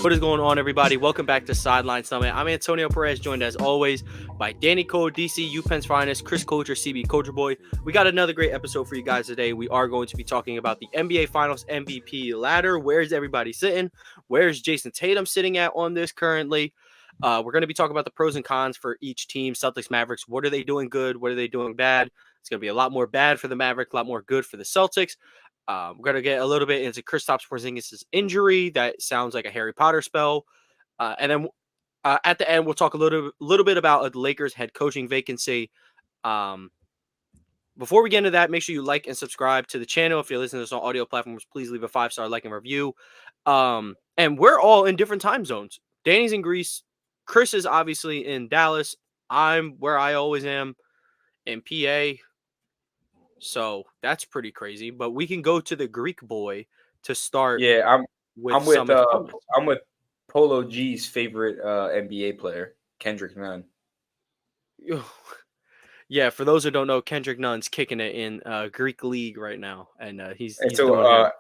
What is going on, everybody? Welcome back to Sideline Summit. I'm Antonio Perez, joined as always by Danny Cole, DC, UPenn's finest, Chris Coulter, CB Culture Boy. We got another great episode for you guys today. We are going to be talking about the NBA Finals MVP ladder. Where's everybody sitting? Where's Jason Tatum sitting at on this currently? We're going to be talking about the pros and cons for each team. Celtics, Mavericks, what are they doing good? What are they doing bad? It's going to be a lot more bad for the Mavericks, a lot more good for the Celtics. We're going to get a little bit into Kristaps Porzingis' injury. That sounds like a Harry Potter spell. And then at the end, we'll talk a little bit about the Lakers head coaching vacancy. Before we get into that, make sure you like and subscribe to the channel. If you're listening to this on audio platforms, please leave a 5-star like and review. And we're all in different time zones. Danny's in Greece. Chris is obviously in Dallas. I'm where I always am in PA. So that's pretty crazy. But we can go to the Greek boy to start. Yeah, I'm with Polo G's favorite NBA player, Kendrick Nunn. Yeah, for those who don't know, Kendrick Nunn's kicking it in Greek league right now, and he's so doing it.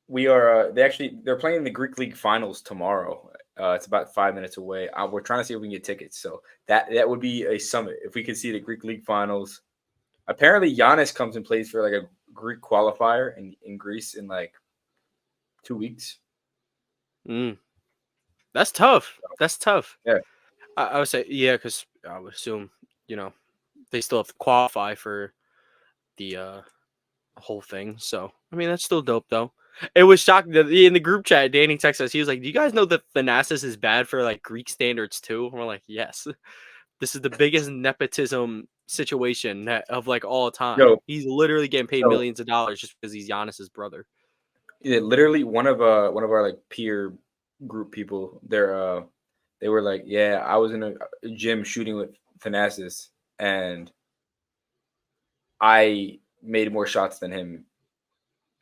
We are they're playing the Greek League finals tomorrow. It's about 5 minutes away. We're trying to see if we can get tickets. So that would be a summit if we could see the Greek League finals. Apparently, Giannis comes and plays for like a Greek qualifier in Greece in like 2 weeks. That's tough. That's tough. Yeah, I would say because I would assume they still have to qualify for the whole thing. So I mean that's still dope though. It was shocking that in the group chat, Danny texted us. He was like, "Do you guys know that Thanasis is bad for like Greek standards too?" And we're like, "Yes." This is the biggest nepotism situation of like all time. He's literally getting paid millions of dollars just because he's Giannis's brother. Yeah, literally one of our like peer group people. They were like, "Yeah, I was in a gym shooting with Thanasis, and I made more shots than him.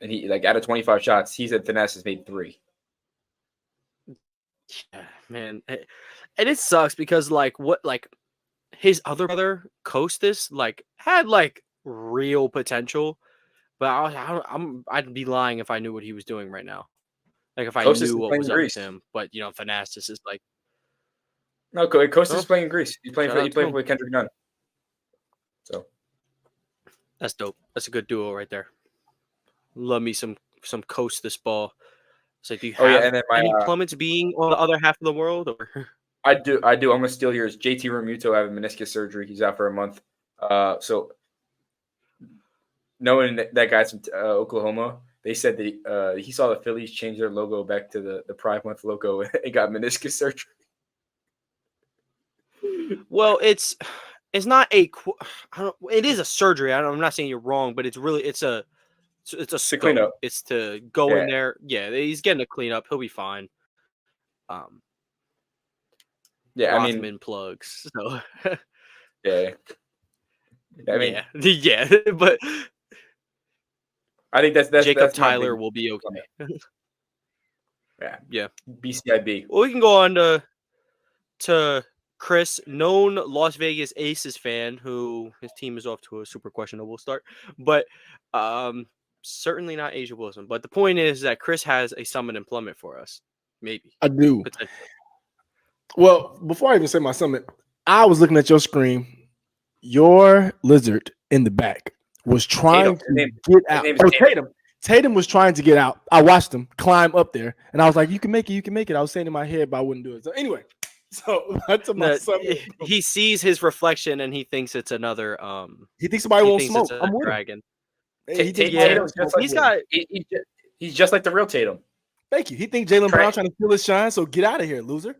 And he like out of 25 shots, he said Thanasis made 3." Yeah, man, and it sucks because his other brother, Kostas, had real potential, but I'd be lying if I knew what he was doing right now. Like if I knew what was up with him, but Thanasis is like no. Kostas is playing in Greece. He's playing with Kendrick Nunn. So that's dope. That's a good duo right there. Love me some Kostas ball. So do you have any Plummets being on the other half of the world? Or I do. I'm gonna steal yours. JT Realmuto having meniscus surgery. He's out for a month. So knowing that guy's from Oklahoma, they said that he saw the Phillies change their logo back to the Pride Month logo and got meniscus surgery. Well, it's not a. It is a surgery. I'm not saying you're wrong, but it's a cleanup. It's to go in there. Yeah, he's getting a cleanup. He'll be fine. Yeah, Rothman plugs. So yeah. I mean, yeah, but I think that's Jacob Tyler will be okay. Yeah. BCIB. Well, we can go on to Chris, known Las Vegas Aces fan, who his team is off to a super questionable start, but certainly not Asia Wilson. But the point is that Chris has a summit and plummet for us. Maybe I do. Well, before I even say my summit, I was looking at your screen. Your lizard in the back was trying to get out. Tatum was trying to get out. I watched him climb up there, and I was like, "You can make it. You can make it." I was saying in my head, but I wouldn't do it. So anyway, that's my summit. He sees his reflection, and he thinks it's another. He thinks somebody won't smoke. I'm with dragon. He's just like the real Tatum. Thank you. He thinks Jaylen Brown trying to steal his shine. So get out of here, loser.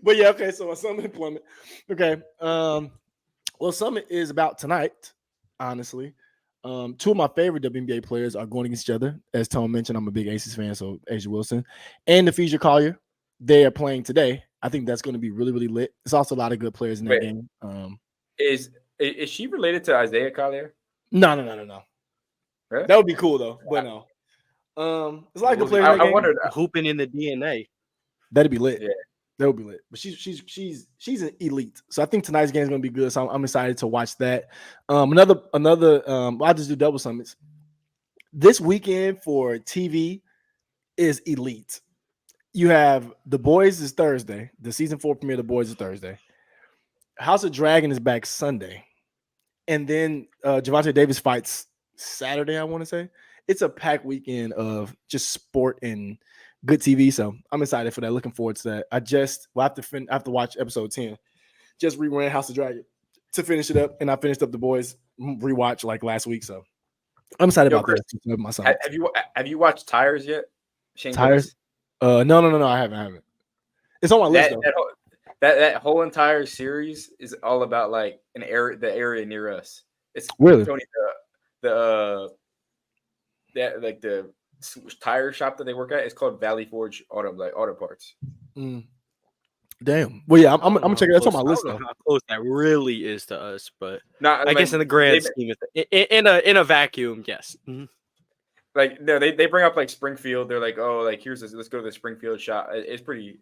But yeah, okay. So a summit employment. Okay. Well, summit is about tonight. Honestly, two of my favorite WNBA players are going against each other. As Tom mentioned, I'm a big Aces fan, so Asia Wilson and Ephesian Collier. They are playing today. I think that's going to be really, really lit. There's also a lot of good players in that game. Is she related to Isaiah Collier? No. Really? That would be cool though, but no. It's like a player. I wondered hooping in the DNA. That'd be lit. Yeah. They'll be lit. But she's an elite. So I think tonight's game is gonna be good. So I'm excited to watch that. Another I'll just do double summits. This weekend for TV is elite. You have The Boys is Thursday. The season 4 premiere of The Boys is Thursday. House of Dragon is back Sunday. And then Javante Davis fights Saturday, I want to say. It's a packed weekend of just sport and good TV. So I'm excited for that. Looking forward to that. I have to watch episode 10. Just reran House of Dragon to finish it up. And I finished up The Boys rewatch like last week. So I'm excited about Chris, that. My son. Have you watched Tires yet? Shane Tires? No, I haven't. It's on my list though. That whole entire series is all about like the area near us. It's really Tony, the tire shop that they work at. It's called Valley Forge Auto Parts. Damn. Well, yeah, I'm gonna check it out. That's on my list I though. don't know how close that really is to us, but I guess in the grand scheme of in a vacuum, yes. Mm-hmm. Like no, they bring up like Springfield. They're like, oh, like let's go to the Springfield shop. It's pretty.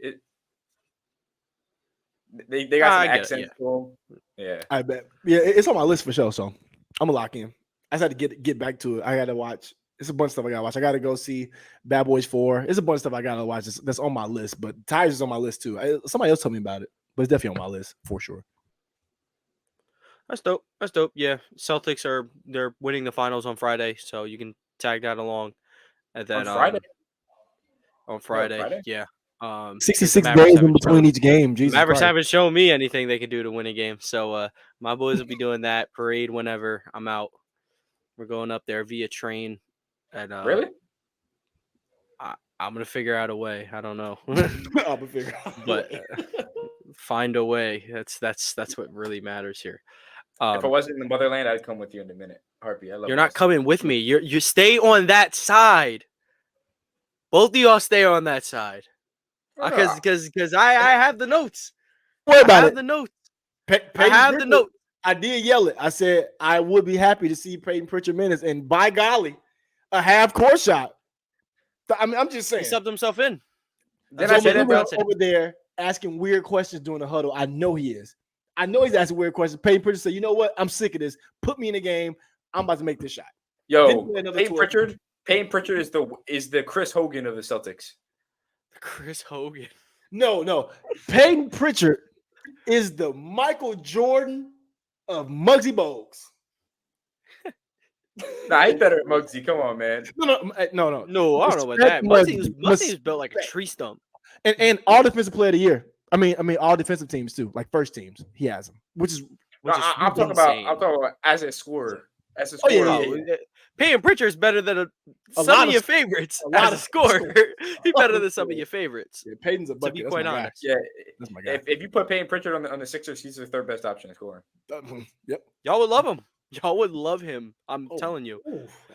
They got some accents to them. Yeah, I bet. Yeah, it's on my list for sure. So I'm gonna lock in. I just had to get back to it. I gotta watch. It's a bunch of stuff I gotta watch. I gotta go see Bad Boys 4. It's a bunch of stuff I gotta watch. That's on my list. But Tires is on my list too. Somebody else told me about it, but it's definitely on my list for sure. That's dope. Yeah, Celtics they're winning the finals on Friday, so you can tag that along. And then on Friday, yeah. 66 days in between each game. Jesus Mavericks Christ. haven't shown me anything they can do to win a game, so my boys will be doing that parade whenever I'm out. We're going up there via train, and really, I'm gonna figure out a way. I don't know, I'm gonna figure out, but find a way. That's what really matters here. If I wasn't in the motherland, I'd come with you in a minute. Harpy, I love. You're not coming with me. You stay on that side. Both of y'all stay on that side. Because I have the notes. What about I have it? the notes. I have the notes. I did yell it. I said I would be happy to see Peyton Pritchard minutes, and by golly, a half court shot. I mean, I'm just saying. He subbed himself in. Then I said over there asking weird questions during the huddle. I know he is. I know he's asking weird questions. Peyton Pritchard said, "You know what? I'm sick of this. Put me in the game. I'm about to make this shot." Yo, Peyton Pritchard is the Chris Hogan of the Celtics. Chris Hogan. No. Peyton Pritchard is the Michael Jordan of Muggsy Bogues. Nah, he's better at Muggsy. Come on, man. No. I don't know about that. Muggsy was built like a tree stump. And all defensive player of the year. I mean, all defensive teams too, like first teams. He has them, which is. I'm talking about as a scorer. As a scorer. Yeah. Peyton Pritchard is better than some of your favorites as a scorer. He's better than some of your favorites. Yeah, Peyton's a bucket. To be quite honest. Yeah, that's my guy. If you put Peyton Pritchard on the Sixers, he's the third best option to score. Yep. Y'all would love him. Y'all would love him. I'm telling you.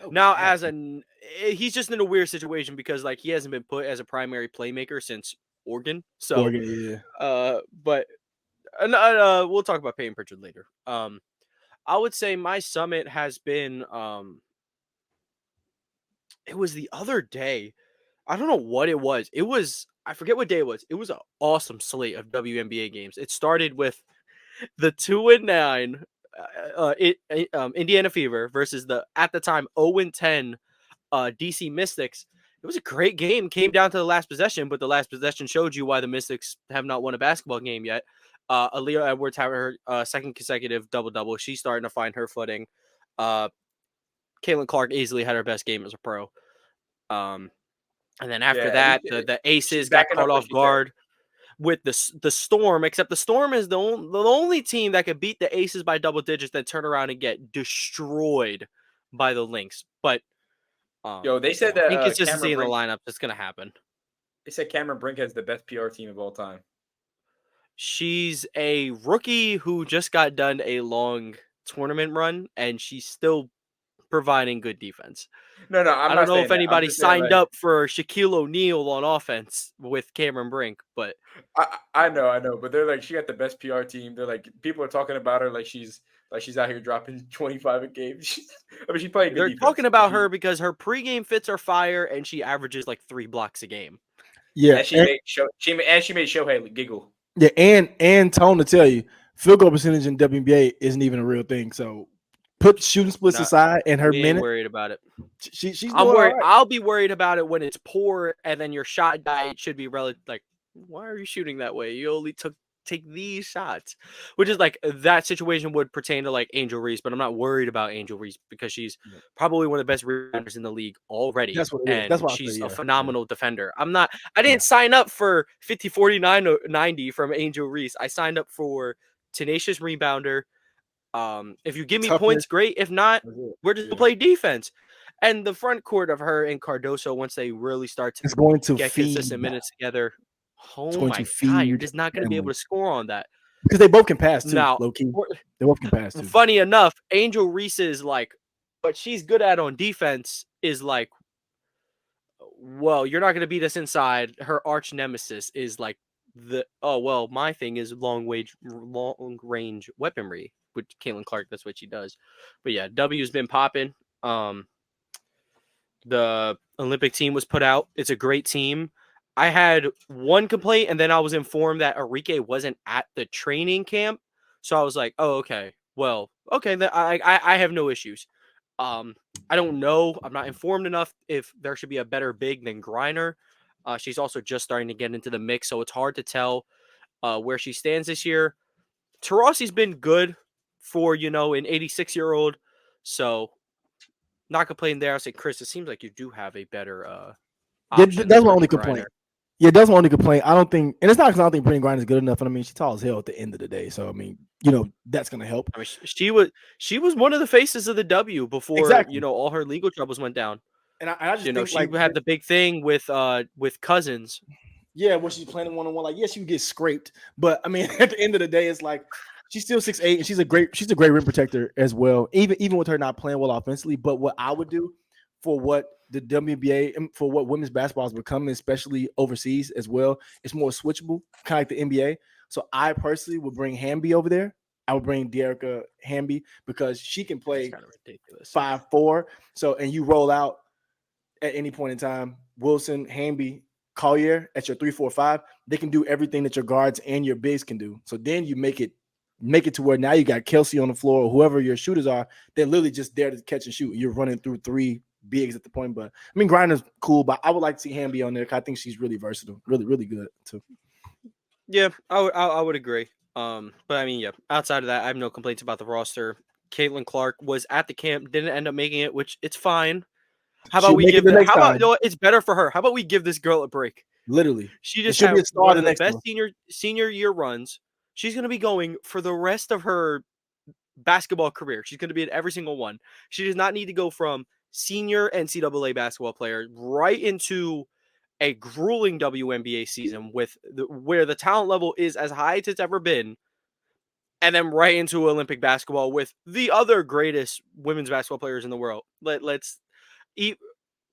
Now, he's just in a weird situation because like he hasn't been put as a primary playmaker since Oregon. So, but we'll talk about Peyton Pritchard later. I would say my summit has been it was the other day. I don't know what it was. I forget what day it was. It was an awesome slate of WNBA games. It started with the 2-9 Indiana Fever versus the at the time 0-10 DC Mystics. It was a great game. Came down to the last possession, but the last possession showed you why the Mystics have not won a basketball game yet. Aaliyah Edwards had her second consecutive double-double. She's starting to find her footing. Caitlin Clark easily had her best game as a pro. And then after that, the Aces got caught off guard with the Storm, except the Storm is the only team that could beat the Aces by double digits, then turn around and get destroyed by the Lynx. But they said that inconsistency in the lineup is going to happen. They said Cameron Brink has the best PR team of all time. She's a rookie who just got done a long tournament run, and she's still providing good defense. No, I don't know if anybody signed up for Shaquille O'Neal on offense with Cameron Brink, but I know, but they're like she got the best PR team. They're like people are talking about her like she's out here dropping 25 a game. She's playing good. They're defense. talking about her because her pregame fits are fire, and she averages like 3 blocks a game. Yeah, And she made Shohei giggle. yeah, and Tone to tell you, field goal percentage in WNBA isn't even a real thing. So put shooting splits Not, aside and her we ain't minute, worried about it. she's I'm doing all worried. right. I'll be worried about it when it's poor and then your shot diet should be relative. Like, why are you shooting that way? You only take these shots, which is like that situation would pertain to like Angel Reese, but I'm not worried about Angel Reese because she's probably one of the best rebounders in the league already. That's what it is. And That's why I she's say, a yeah. phenomenal defender. I didn't sign up for 50, 49, 90 from Angel Reese. I signed up for tenacious rebounder. If you give me Toughness. points, great. If not, we're just Yeah. gonna play defense. And the front court of her and Cardoso, once they really start to It's going to get feed. consistent minutes together, It's oh going my to God, you're feed just not going to be able Emily. to score on that. Because they both can pass too, Now, low key. They both can pass too. funny enough, Angel Reese's like, what she's good at on defense is like, well, you're not going to beat us inside. Her arch nemesis is like my thing is long range weaponry with Caitlin Clark. That's what she does. But yeah, W's been popping. The Olympic team was put out. It's a great team. I had one complaint, and then I was informed that Enrique wasn't at the training camp. So I was like, oh, okay. Well, okay, then I have no issues. I don't know. I'm not informed enough if there should be a better big than Griner. She's also just starting to get into the mix, so it's hard to tell where she stands this year. Taurasi's been good for, an 86-year-old. So not complaining there. I'll say, Chris, it seems like you do have a better option. That's my only complaint. Yeah, that's my only complaint. I don't think, and it's not because I don't think Brittany Griner is good enough. And I mean, she's tall as hell at the end of the day. So I mean, that's gonna help. I mean, she was one of the faces of the W before Exactly. all her legal troubles went down. And I just think she had the big thing with Cousins. Yeah, when she's playing one-on-one, like she would get scraped, but I mean, at the end of the day, it's like she's still 6'8", and she's a great rim protector as well. Even with her not playing well offensively, but what I would do for what the WNBA and for what women's basketball is becoming, especially overseas as well, it's more switchable, kind of like the NBA. So I personally would bring Hamby over there. I would bring Dearica Hamby because she can play kind of ridiculous 5'4". So and you roll out at any point in time, Wilson, Hamby, Collier at your 3-4-5, they can do everything that your guards and your bigs can do. So then you make it to where now you got Kelsey on the floor or whoever your shooters are, they're literally just there to catch and shoot. You're running through three bigs at the point. But I mean, Griner's cool, but I would like to see Hamby on there because I think she's really versatile, really, really good too. Yeah, I would agree. But I mean, yeah, outside of that, I have no complaints about the roster. Caitlin Clark was at the camp, didn't end up making it, which it's fine. How about we give it's better for her. How about we give this girl a break? Literally. She just had one of the best senior year runs. She's going to be going for the rest of her basketball career. She's going to be at every single one. She does not need to go from senior NCAA basketball player right into a grueling WNBA season where the talent level is as high as it's ever been, and then right into Olympic basketball with the other greatest women's basketball players in the world. Let's eat.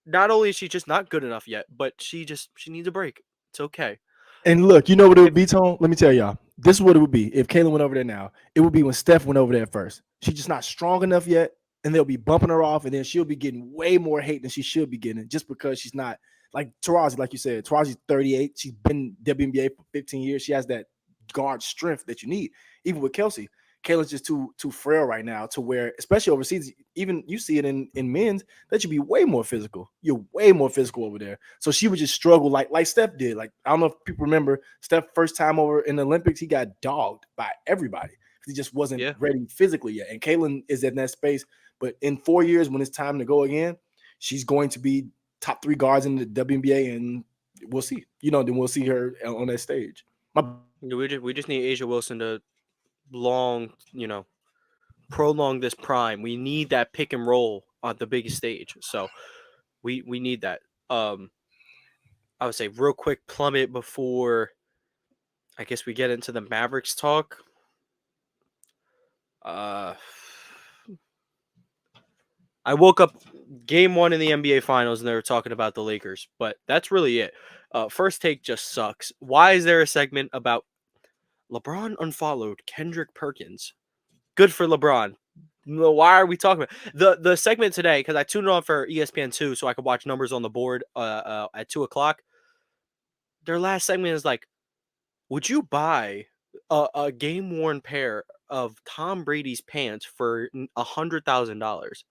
Not only is she just not good enough yet, but she needs a break. It's okay. And look, you know what it would be, Tone? Let me tell y'all. This is what it would be if Kayla went over there now. It would be when Steph went over there first. She's just not strong enough yet, and they'll be bumping her off, and then she'll be getting way more hate than she should be getting just because she's not like Taurasi, like you said. Taurasi's 38. She's been WNBA for 15 years. She has that guard strength that you need. Even with Kelsey, Kayla's just too frail right now to where, especially overseas, even you see it in men's, that should be way more physical. You're way more physical over there. So she would just struggle like Steph did. Like, I don't know if people remember Steph first time over in the Olympics, he got dogged by everybody because he just wasn't ready physically yet. And Kaylin is in that space. But in 4 years, when it's time to go again, she's going to be top 3 guards in the WNBA, and we'll see. Then we'll see her on that stage. We just need Asia Wilson to prolong this prime. We need that pick and roll on the biggest stage. So we need that. I would say real quick plummet before I guess we get into the Mavericks talk. I woke up game 1 in the NBA Finals and they were talking about the Lakers, but that's really it. First Take just sucks. Why is there a segment about LeBron unfollowed Kendrick Perkins? Good for LeBron. Why are we talking about the segment today? Because I tuned it on for ESPN2 so I could watch numbers on the board at 2:00. their last segment is like, would you buy a game-worn pair of Tom Brady's pants for $100,000?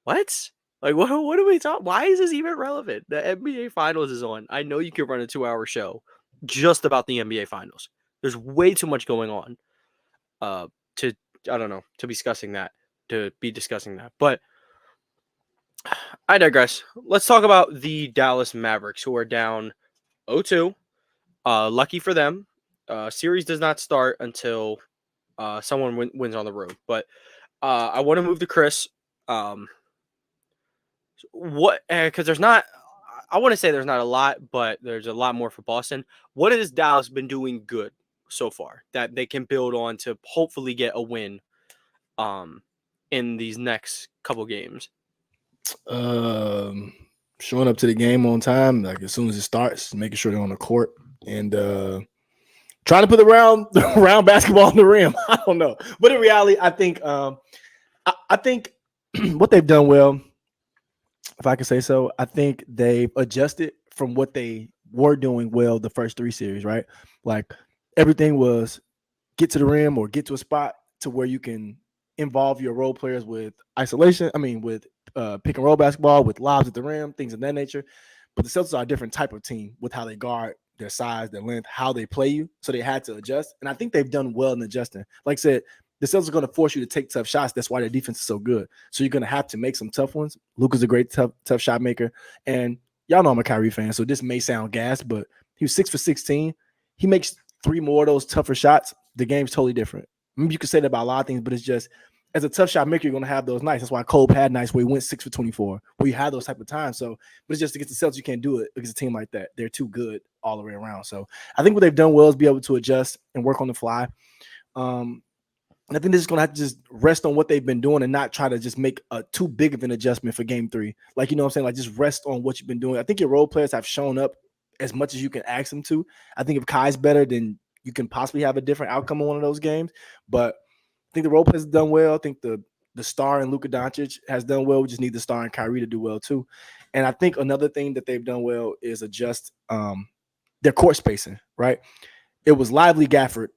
What? Like, what are we talking? Why is this even relevant? The NBA Finals is on. I know you can run a 2-hour show just about the NBA Finals. There's way too much going on to be discussing that. But I digress. Let's talk about the Dallas Mavericks, who are down 0-2. Lucky for them, series does not start until someone wins on the road. But I want to move to Chris. What? Because there's not. I want to say there's not a lot, but there's a lot more for Boston. What has Dallas been doing good so far that they can build on to hopefully get a win in these next couple games? Showing up to the game on time, like as soon as it starts, making sure they're on the court, and trying to put the round basketball on the rim. I don't know, but in reality, I think I think what they've done well, if I can say so, I think they've adjusted from what they were doing well the first 3 series, right? Like everything was get to the rim or get to a spot to where you can involve your role players with isolation. I mean, with pick and roll basketball, with lobs at the rim, things of that nature. But the Celtics are a different type of team with how they guard, their size, their length, how they play you. So they had to adjust. And I think they've done well in adjusting. Like I said, the Celtics are going to force you to take tough shots. That's why their defense is so good. So you're going to have to make some tough ones. Luka's a great tough shot maker. And y'all know I'm a Kyrie fan, so this may sound gas, but he was 6 for 16. He makes 3 more of those tougher shots. The game's totally different. I mean, you can say that about a lot of things, but it's just as a tough shot maker, you're going to have those nights. That's why Cole had nights where he went 6 for 24, where you had those type of times. So, but it's just against the Celtics, you can't do it against a team like that. They're too good all the way around. So I think what they've done well is be able to adjust and work on the fly. I think they're just going to have to just rest on what they've been doing and not try to just make a too big of an adjustment for game 3. Like, you know what I'm saying? Like, just rest on what you've been doing. I think your role players have shown up as much as you can ask them to. I think if Kai's better, then you can possibly have a different outcome in one of those games. But I think the role players have done well. I think the star in Luka Doncic has done well. We just need the star in Kyrie to do well too. And I think another thing that they've done well is adjust their court spacing, right? It was Lively Gafford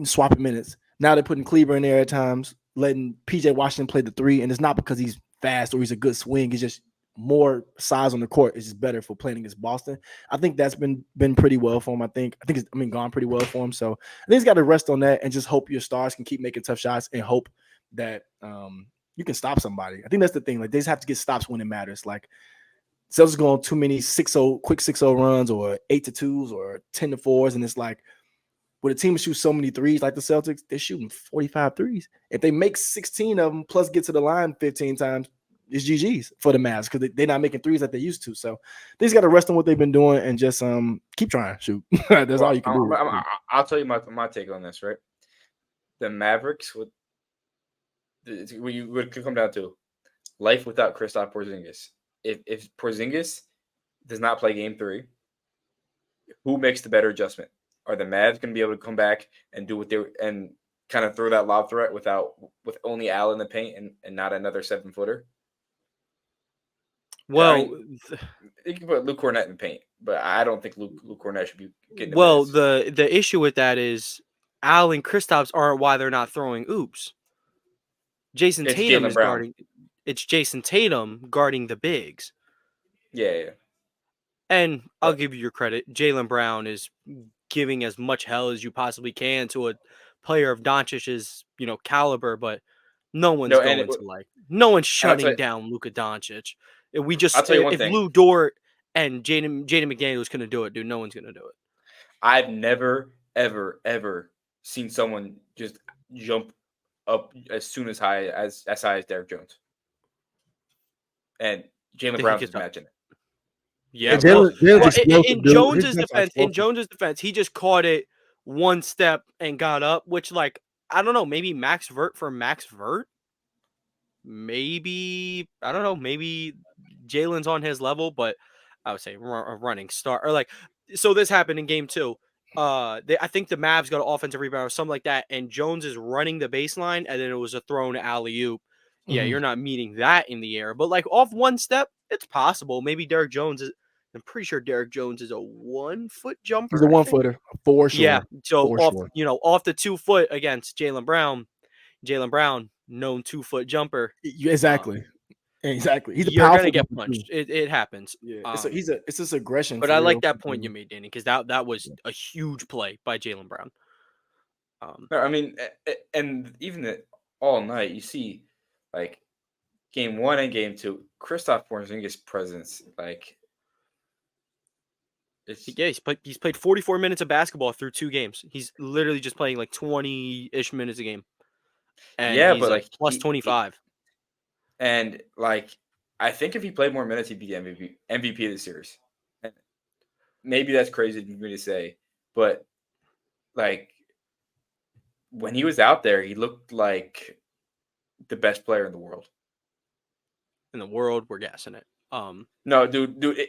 swapping minutes. Now they're putting Kleber in there at times, letting PJ Washington play the 3. And it's not because he's fast or he's a good swing. It's just more size on the court is just better for playing against Boston. I think that's been pretty well for him. I think it's gone pretty well for him. So I think he's got to rest on that and just hope your stars can keep making tough shots and hope that you can stop somebody. I think that's the thing. Like, they just have to get stops when it matters. Like, Celtics go on too many 6-0 quick 6-0 runs or 8-2s or 10-4s, and it's like, when a team shoots so many threes like the Celtics, they're shooting 45 threes. If they make 16 of them plus get to the line 15 times, it's GG's for the Mavs because they're not making threes like they used to. So they just got to rest on what they've been doing and just keep trying to shoot. That's all you can do. I'll tell you my take on this, right? The Mavericks would come down to life without Kristaps Porzingis. If Porzingis does not play game 3, who makes the better adjustment? Are the Mavs going to be able to come back and do what they and kind of throw that lob threat with only Al in the paint and not another 7-footer? Well, you can put Luke Cornett in the paint, but I don't think Luke Cornett should be getting. The issue with that is Al and Kristaps aren't why they're not throwing oops. Jason Tatum is guarding. It's Jason Tatum guarding the bigs. Yeah. And I'll give you your credit. Jaylen Brown is giving as much hell as you possibly can to a player of Doncic's, caliber, but no one's shutting down Luka Doncic. If Lou Dort and Jaden McDaniels couldn't do it, dude, no one's gonna do it. I've never, ever seen someone just jump up as high as Derrick Jones. And Jaylen Brown is matching it. Yeah, in Jones's defense, he just caught it one step and got up, which, like, I don't know, maybe Max Vert for Max Vert. Maybe, I don't know, maybe Jalen's on his level, but I would say a running star. Or so this happened in game 2. I think the Mavs got an offensive rebound or something like that, and Jones is running the baseline, and then it was a thrown alley-oop. Yeah, you're not meeting that in the air, but off one step, it's possible. Maybe Derrick Jones I'm pretty sure Derek Jones is a 1-foot jumper. He's a I think. 1-footer for sure. Yeah. So For off, sure. off the 2 foot against Jaylen Brown, known 2-foot jumper. Exactly. Exactly. He's a You're powerful gonna get jumper, punched. too. It happens. Yeah. It's this aggression. But for I real. like that point you made, Danny, because that was a huge play by Jaylen Brown. No, I mean, and even all night, you see, like, game 1 and game 2, Kristaps Porzingis' presence, like, it's He's played 44 minutes of basketball through 2 games. He's literally just playing like 20-ish minutes a game, and yeah, he's but like like plus 25. and like I think if he played more minutes, he'd be the MVP of the series. And maybe that's crazy for me to say, but like when he was out there, he looked like the best player in the world. In the world, we're guessing it. No, dude,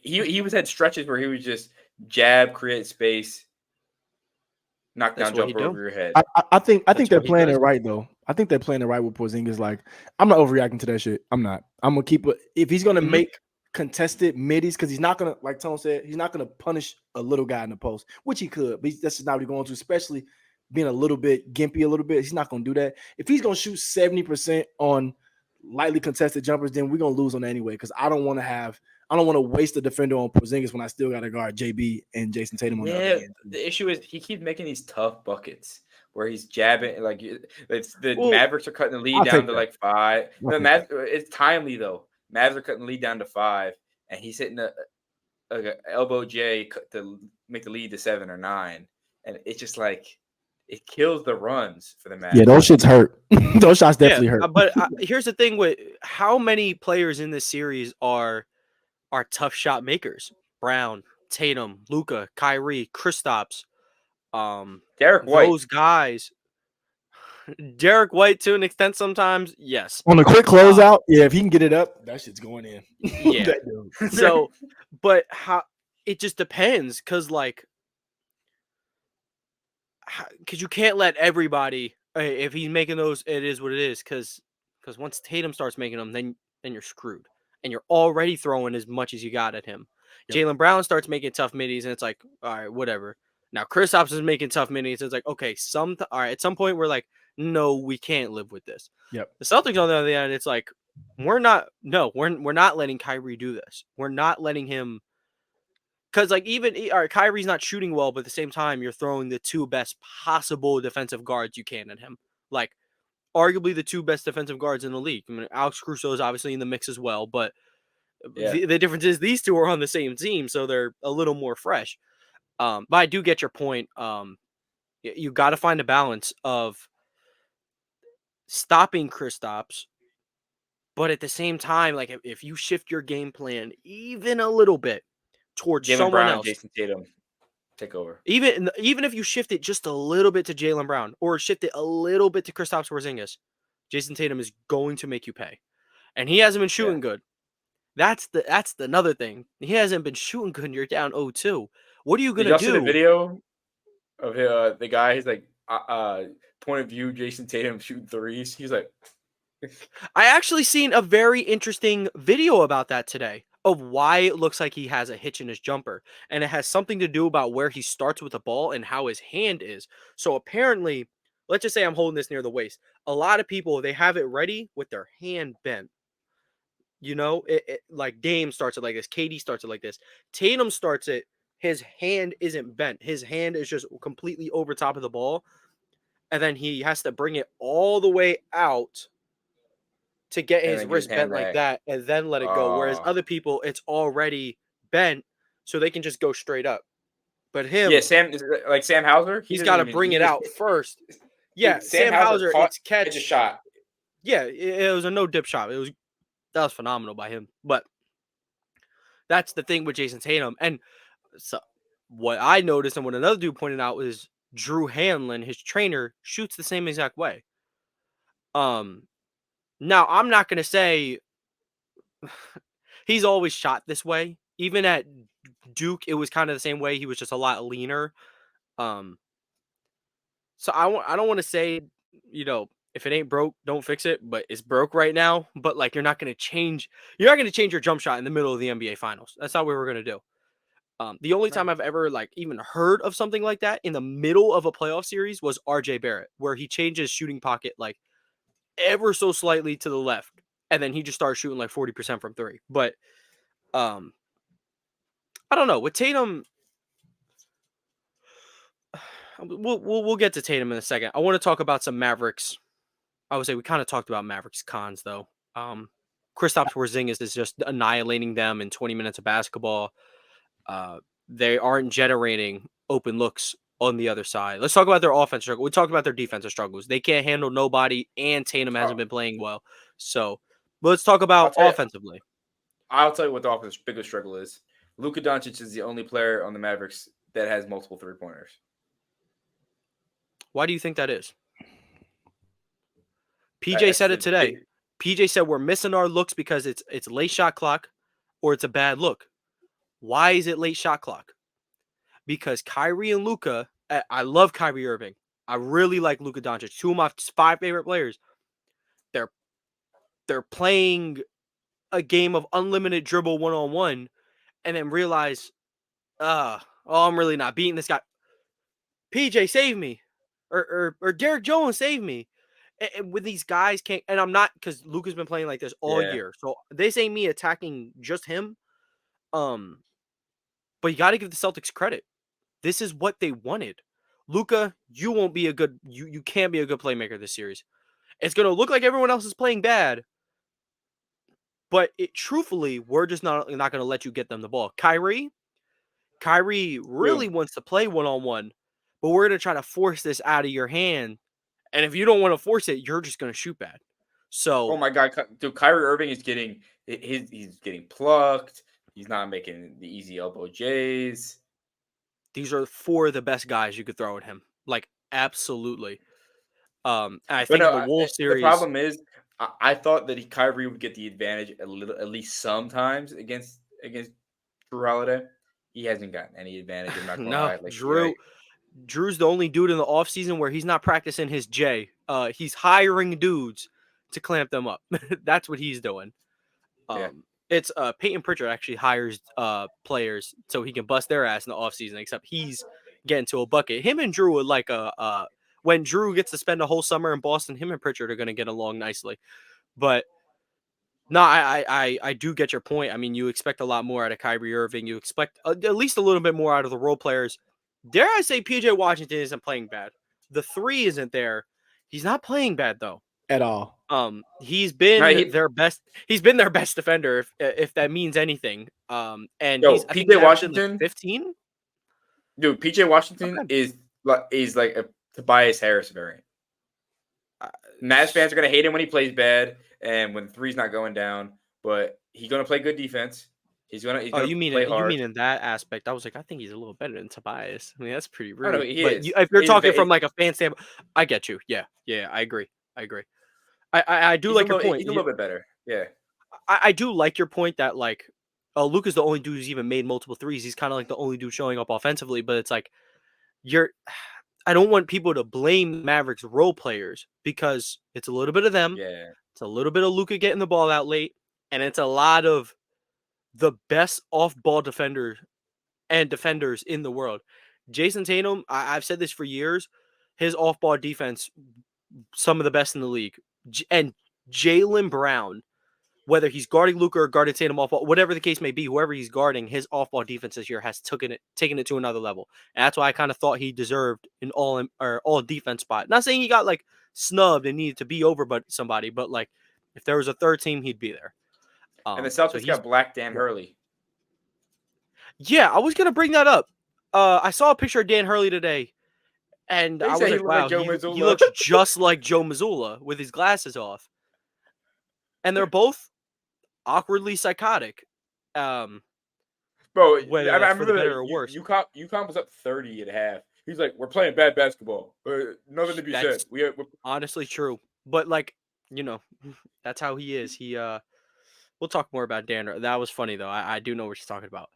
he was had stretches where he was just jab, create space, knock That's down what he jumper do. over your head. I think That's they're what he playing does. it right though. I think they're playing it right with Porzingis. Like, I'm not overreacting to that shit. I'm not. I'm gonna keep it. If he's gonna Mhm. make contested middies, because he's not gonna, like Tone said, he's not gonna punish a little guy in the post, which he could, but that's just not what he's going to, especially being a little bit gimpy a little bit. He's not gonna do that. If he's gonna shoot 70% on lightly contested jumpers, then we're gonna lose on that anyway. Because I don't want to waste a defender on Porzingis when I still got to guard JB and Jason Tatum on the other Yeah, end. the issue is he keeps making these tough buckets where he's jabbing like it's the Well, Mavericks are cutting the lead I'll down take to that. like 5. I'll The take It's timely though. Mavs are cutting the lead down to 5, and he's hitting a elbow J to make the lead to 7 or 9, and it's just like it kills the runs for the Mavs. Yeah, those shits hurt. Those shots definitely hurt. But here's the thing: with how many players in this series are tough shot makers? Brown, Tatum, Luka, Kyrie, Kristaps, Derek White. those guys. Derek White to an extent sometimes, yes. On a quick closeout, yeah, if he can get it up, that shit's going in. Yeah. That dude. So, but how it just depends, because you can't let everybody. If he's making those, it is what it is. Because once Tatum starts making them, then you're screwed, and you're already throwing as much as you got at him. Yep. Jaylen Brown starts making tough middies, and it's like, all right, whatever. Now Kristaps is making tough middies, and it's like, okay, all right. At some point, we're like, no, we can't live with this. Yep. The Celtics on the other end, it's like, we're not letting Kyrie do this. We're not letting him. Because, like, even all right, Kyrie's not shooting well, but at the same time, you're throwing the 2 best possible defensive guards you can at him. Like, arguably the 2 best defensive guards in the league. I mean, Alex Caruso is obviously in the mix as well, but the difference is these 2 are on the same team, so they're a little more fresh. But I do get your point. You got to find a balance of stopping Kristaps, but at the same time, like, if you shift your game plan even a little bit towards Jaylen someone Brown else, and Jason Tatum take over. even if you shift it just a little bit to Jaylen Brown or shift it a little bit to Kristaps Porzingis, Jason Tatum is going to make you pay, and he hasn't been shooting good. That's another thing. He hasn't been shooting good, and you're down 0-2. What are you gonna Did y'all do? see the video of the guy? He's like point of view Jason Tatum shooting threes. He's like, I actually seen a very interesting video about that today of why it looks like he has a hitch in his jumper. And it has something to do about where he starts with the ball and how his hand is. So apparently, let's just say I'm holding this near the waist. A lot of people, they have it ready with their hand bent. You know, like Dame starts it like this. KD starts it like this. Tatum starts it. His hand isn't bent. His hand is just completely over top of the ball. And then he has to bring it all the way out to get and his then get wrist his hand bent like back. that and then let it go. Whereas Oh. other people, it's already bent, so they can just go straight up. But him, Yeah, Sam Hauser, he's got to bring it out first. Yeah, Dude, Sam Hauser, it's catch. a shot. Yeah, it was a no dip shot. That was phenomenal by him. But that's the thing with Jason Tatum. And so what I noticed and what another dude pointed out was Drew Hanlon, his trainer, shoots the same exact way. Now I'm not gonna say he's always shot this way. Even at Duke, it was kind of the same way. He was just a lot leaner. So I don't want to say, if it ain't broke, don't fix it. But it's broke right now. But like, you're not going to change your jump shot in the middle of the NBA Finals. That's not what we're going to do. The only time I've ever like even heard of something like that in the middle of a playoff series was RJ Barrett, where he changed his shooting pocket like ever so slightly to the left, and then he just started shooting like 40% from three. But I don't know with Tatum. We'll get to Tatum in a second. I want to talk about some Mavericks. I would say we kind of talked about Mavericks cons though. Kristaps Porzingis is just annihilating them in 20 minutes of basketball. They aren't generating open looks on the other side. Let's talk about their offense struggle. We talked about their defensive struggles. They can't handle nobody, and Tatum hasn't been playing well. So let's talk about offensively. I'll tell you what the offense's biggest struggle is. Luka Doncic is the only player on the Mavericks that has multiple three-pointers. Why do you think that is? PJ said it today. PJ said we're missing our looks because it's late shot clock or it's a bad look. Why is it late shot clock? Because Kyrie and Luka, I love Kyrie Irving. I really like Luka Doncic. Two of my 5 favorite players. They're playing a game of unlimited dribble one-on-one and then realize, I'm really not beating this guy. PJ, save me. Or Derek Jones, save me. And when these guys can't, and I'm not, because Luka's been playing like this all year. So this ain't me attacking just him. But you got to give the Celtics credit. This is what they wanted. Luka, you won't be a good, you can't be a good playmaker this series. It's going to look like everyone else is playing bad. But truthfully, we're just not going to let you get them the ball. Kyrie really wants to play one-on-one, but we're going to try to force this out of your hand. And if you don't want to force it, you're just going to shoot bad. So, oh my God, dude, Kyrie Irving is he's getting plucked. He's not making the easy elbow J's. These are 4 of the best guys you could throw at him. Like, absolutely. And I think the Wolves series. The problem is, I thought that Kyrie would get the advantage at least sometimes against Drew Holiday. He hasn't gotten any advantage. I'm not gonna lie. Like, Drew's the only dude in the offseason where he's not practicing his J. He's hiring dudes to clamp them up. That's what he's doing. It's Peyton Pritchard actually hires players so he can bust their ass in the offseason, except he's getting to a bucket. Him and Drew would like when Drew gets to spend a whole summer in Boston, him and Pritchard are going to get along nicely. But no, I do get your point. I mean, you expect a lot more out of Kyrie Irving. You expect at least a little bit more out of the role players. Dare I say PJ Washington isn't playing bad. The 3 isn't there. He's not playing bad though. At all. He's been their best. He's been their best defender, if that means anything. And PJ Washington, like 15. Dude, PJ Washington is like a Tobias Harris variant. Mavs fans are gonna hate him when he plays bad and when the 3's not going down, but he's gonna play good defense. He's gonna you mean play hard. You mean in that aspect? I was like, I think he's a little better than Tobias. I mean, that's pretty rude. No, if you're talking from like a fan standpoint, I get you. Yeah, I agree. I do like your point. He's a little bit better. Yeah. I do like your point that like Luka's the only dude who's even made multiple threes. He's kind of like the only dude showing up offensively, but it's like I don't want people to blame Mavericks role players because it's a little bit of them. Yeah. It's a little bit of Luka getting the ball out late, and it's a lot of the best off-ball defenders in the world. Jason Tatum, I've said this for years, his off-ball defense, some of the best in the league. And Jaylen Brown, whether he's guarding Luka or guarding Tatum off ball, whatever the case may be, whoever he's guarding, his off ball defense this year has taken it to another level. And that's why I kind of thought he deserved an all defense spot. Not saying he got like snubbed and needed to be over but somebody, but like if there was a third team, he'd be there. And the Celtics got Black Dan Hurley. Yeah, I was gonna bring that up. I saw a picture of Dan Hurley today. And I was like, wow, he looks just like Joe Mazzulla with his glasses off. And they're both awkwardly psychotic. Bro, I remember better or worse. UConn was up 30 at half. He's like, we're playing bad basketball. Nothing to be said. We're honestly true. But like, that's how he is. We'll talk more about Dan. That was funny though. I do know what you're talking about.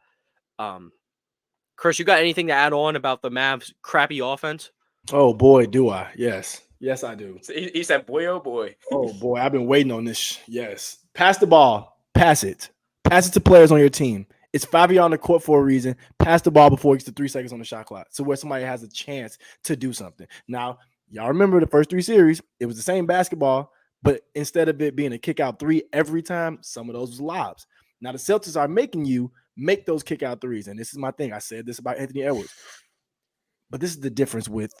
Chris, you got anything to add on about the Mavs' crappy offense? Oh boy, do I? Yes, yes, I do. So he said, "Boy, oh boy." Oh boy, I've been waiting on this. Yes, pass the ball, pass it to players on your team. It's 5 of y'all on the court for a reason. Pass the ball before it gets to 3 seconds on the shot clock, so where somebody has a chance to do something. Now, y'all remember the first 3 series? It was the same basketball, but instead of it being a kick out 3 every time, some of those was lobs. Now the Celtics are making you make those kick out 3s, and this is my thing. I said this about Anthony Edwards, but this is the difference with.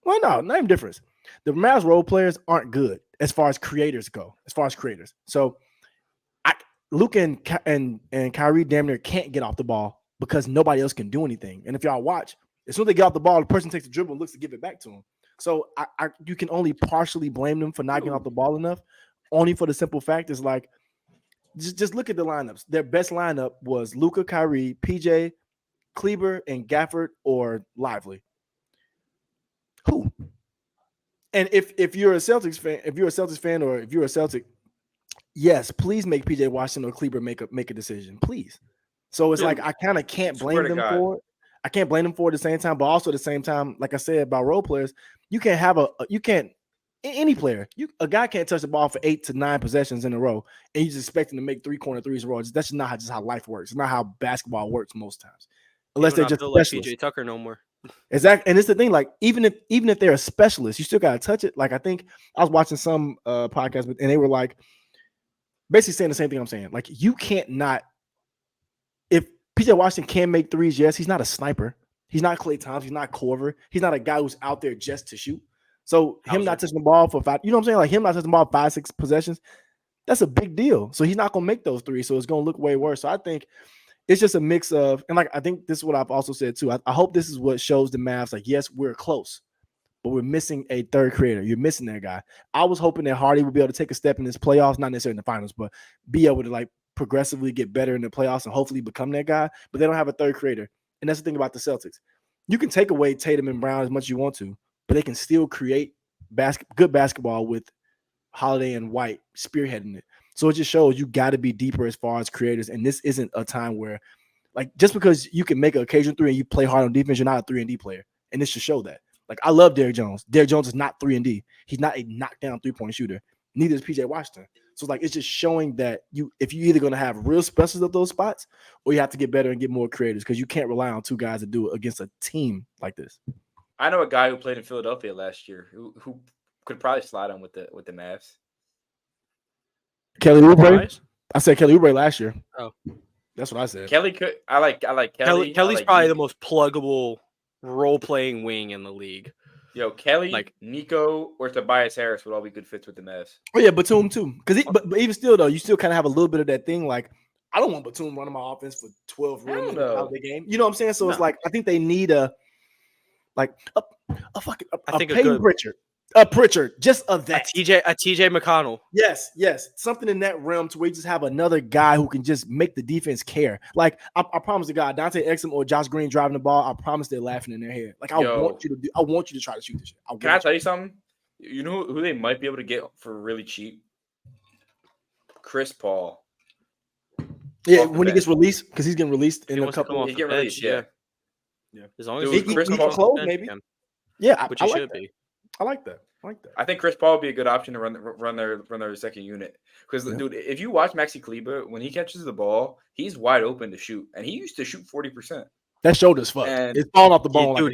Well, no, not even difference. The Mavs role players aren't good as far as creators go. So Luka and Kyrie damn near can't get off the ball because nobody else can do anything. And if y'all watch, as soon as they get off the ball, the person takes the dribble and looks to give it back to him. So you can only partially blame them for not getting off the ball enough, only for the simple fact is like, just look at the lineups. Their best lineup was Luka, Kyrie, PJ, Kleber, and Gafford or Lively. Who? And if you're a Celtics fan, or if you're a Celtic, yes, please make PJ Washington or Kleber make a decision, please. So it's like I kind of can't blame them for it. I can't blame them for it at the same time, but also at the same time, like I said about role players, you can't have any player. A guy can't touch the ball for 8 to 9 possessions in a row, and you just expect him to make 3-corner threes in a row. That's just how life works. It's not how basketball works most times, unless they're just like PJ Tucker no more. Exactly, and it's the thing. Like even if they're a specialist, you still gotta touch it. Like I think I was watching some podcast, and they were like basically saying the same thing I'm saying. Like you can't not. If PJ Washington can make threes, yes, he's not a sniper. He's not Klay Thompson. He's not Korver. He's not a guy who's out there just to shoot. So him not touching the ball for 5, you know what I'm saying? Like him not touching the ball 5-6 possessions, that's a big deal. So he's not gonna make those threes. So it's gonna look way worse. So I think it's just a mix of, and like I think this is what I've also said too. I hope this is what shows the Mavs like, yes, we're close, but we're missing a third creator. You're missing that guy. I was hoping that Hardy would be able to take a step in this playoffs, not necessarily in the finals, but be able to like progressively get better in the playoffs and hopefully become that guy. But they don't have a third creator, and that's the thing about the Celtics. You can take away Tatum and Brown as much as you want to, but they can still create good basketball with Holiday and White spearheading it. So it just shows you got to be deeper as far as creators. And this isn't a time where, like, just because you can make an occasional 3 and you play hard on defense, you're not a 3-and-D player. And this should show that. Like, I love Derrick Jones. Derrick Jones is not 3-and-D. He's not a knockdown 3-point shooter. Neither is PJ Washington. So like it's just showing that if you're either going to have real specialists at those spots, or you have to get better and get more creators, because you can't rely on 2 guys to do it against a team like this. I know a guy who played in Philadelphia last year who could probably slide on with the Mavs. Kelly Oubre. I said Kelly Oubre last year. Oh, that's what I said. Kelly could. I like Kelly. Kelly's probably the most pluggable role-playing wing in the league. Yo, Kelly, like Nico, or Tobias Harris would all be good fits with the Mavs. Oh yeah, Batum too. Because but even still though, you still kind of have a little bit of that thing. Like I don't want Batum running my offense for 12 minutes out of the game. You know what I'm saying? So it's like I think they need a Peyton Pritchard. Pritchard, just of that. A TJ McConnell. Yes. Something in that realm to where you just have another guy who can just make the defense care. Like I promise the guy, Dante Exum or Josh Green driving the ball, I promise they're laughing in their head. Like I want you to try to shoot this shit. Can I tell you something? You know who they might be able to get for really cheap? Chris Paul. Yeah, when he gets released, because he's getting released in a couple. He's getting released, yeah. As long as he can close, maybe. Yeah, which he should be. I like that. I think Chris Paul would be a good option to run their second unit. Because, dude, if you watch Maxi Kleber, when he catches the ball, he's wide open to shoot. And he used to shoot 40%. That shoulder's fucked. It's falling off the bone.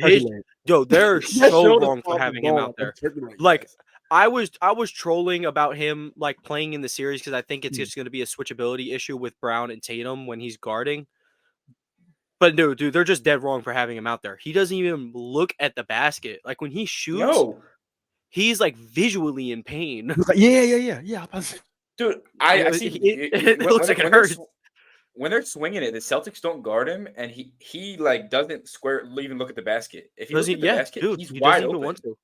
Dude, they're so wrong for having him out there. Like, I was trolling about him, like, playing in the series because I think it's just going to be a switchability issue with Brown and Tatum when he's guarding. But dude, they're just dead wrong for having him out there. He doesn't even look at the basket. Like when he shoots, he's like visually in pain. Yeah. Dude, I see. It looks like it hurts. When they're swinging it, the Celtics don't guard him, and he like doesn't even look at the basket. If he looks at the basket, dude, he's wide open. Want to.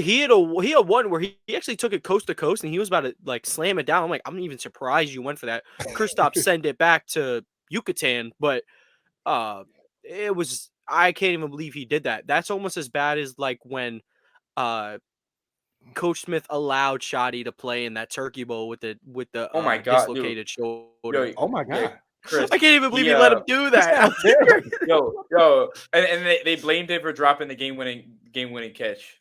He had one where he actually took it coast to coast, and he was about to like slam it down. I'm like, I'm even surprised you went for that. Kristaps sent it back to Yucatan, but. It was I can't even believe he did that. That's almost as bad as like when Coach Smith allowed Shotty to play in that Turkey Bowl with the oh my God, dislocated shoulder. Oh my God. Yeah, Chris, I can't even believe he let him do that. yo, and they blamed him for dropping the game-winning game-winning catch.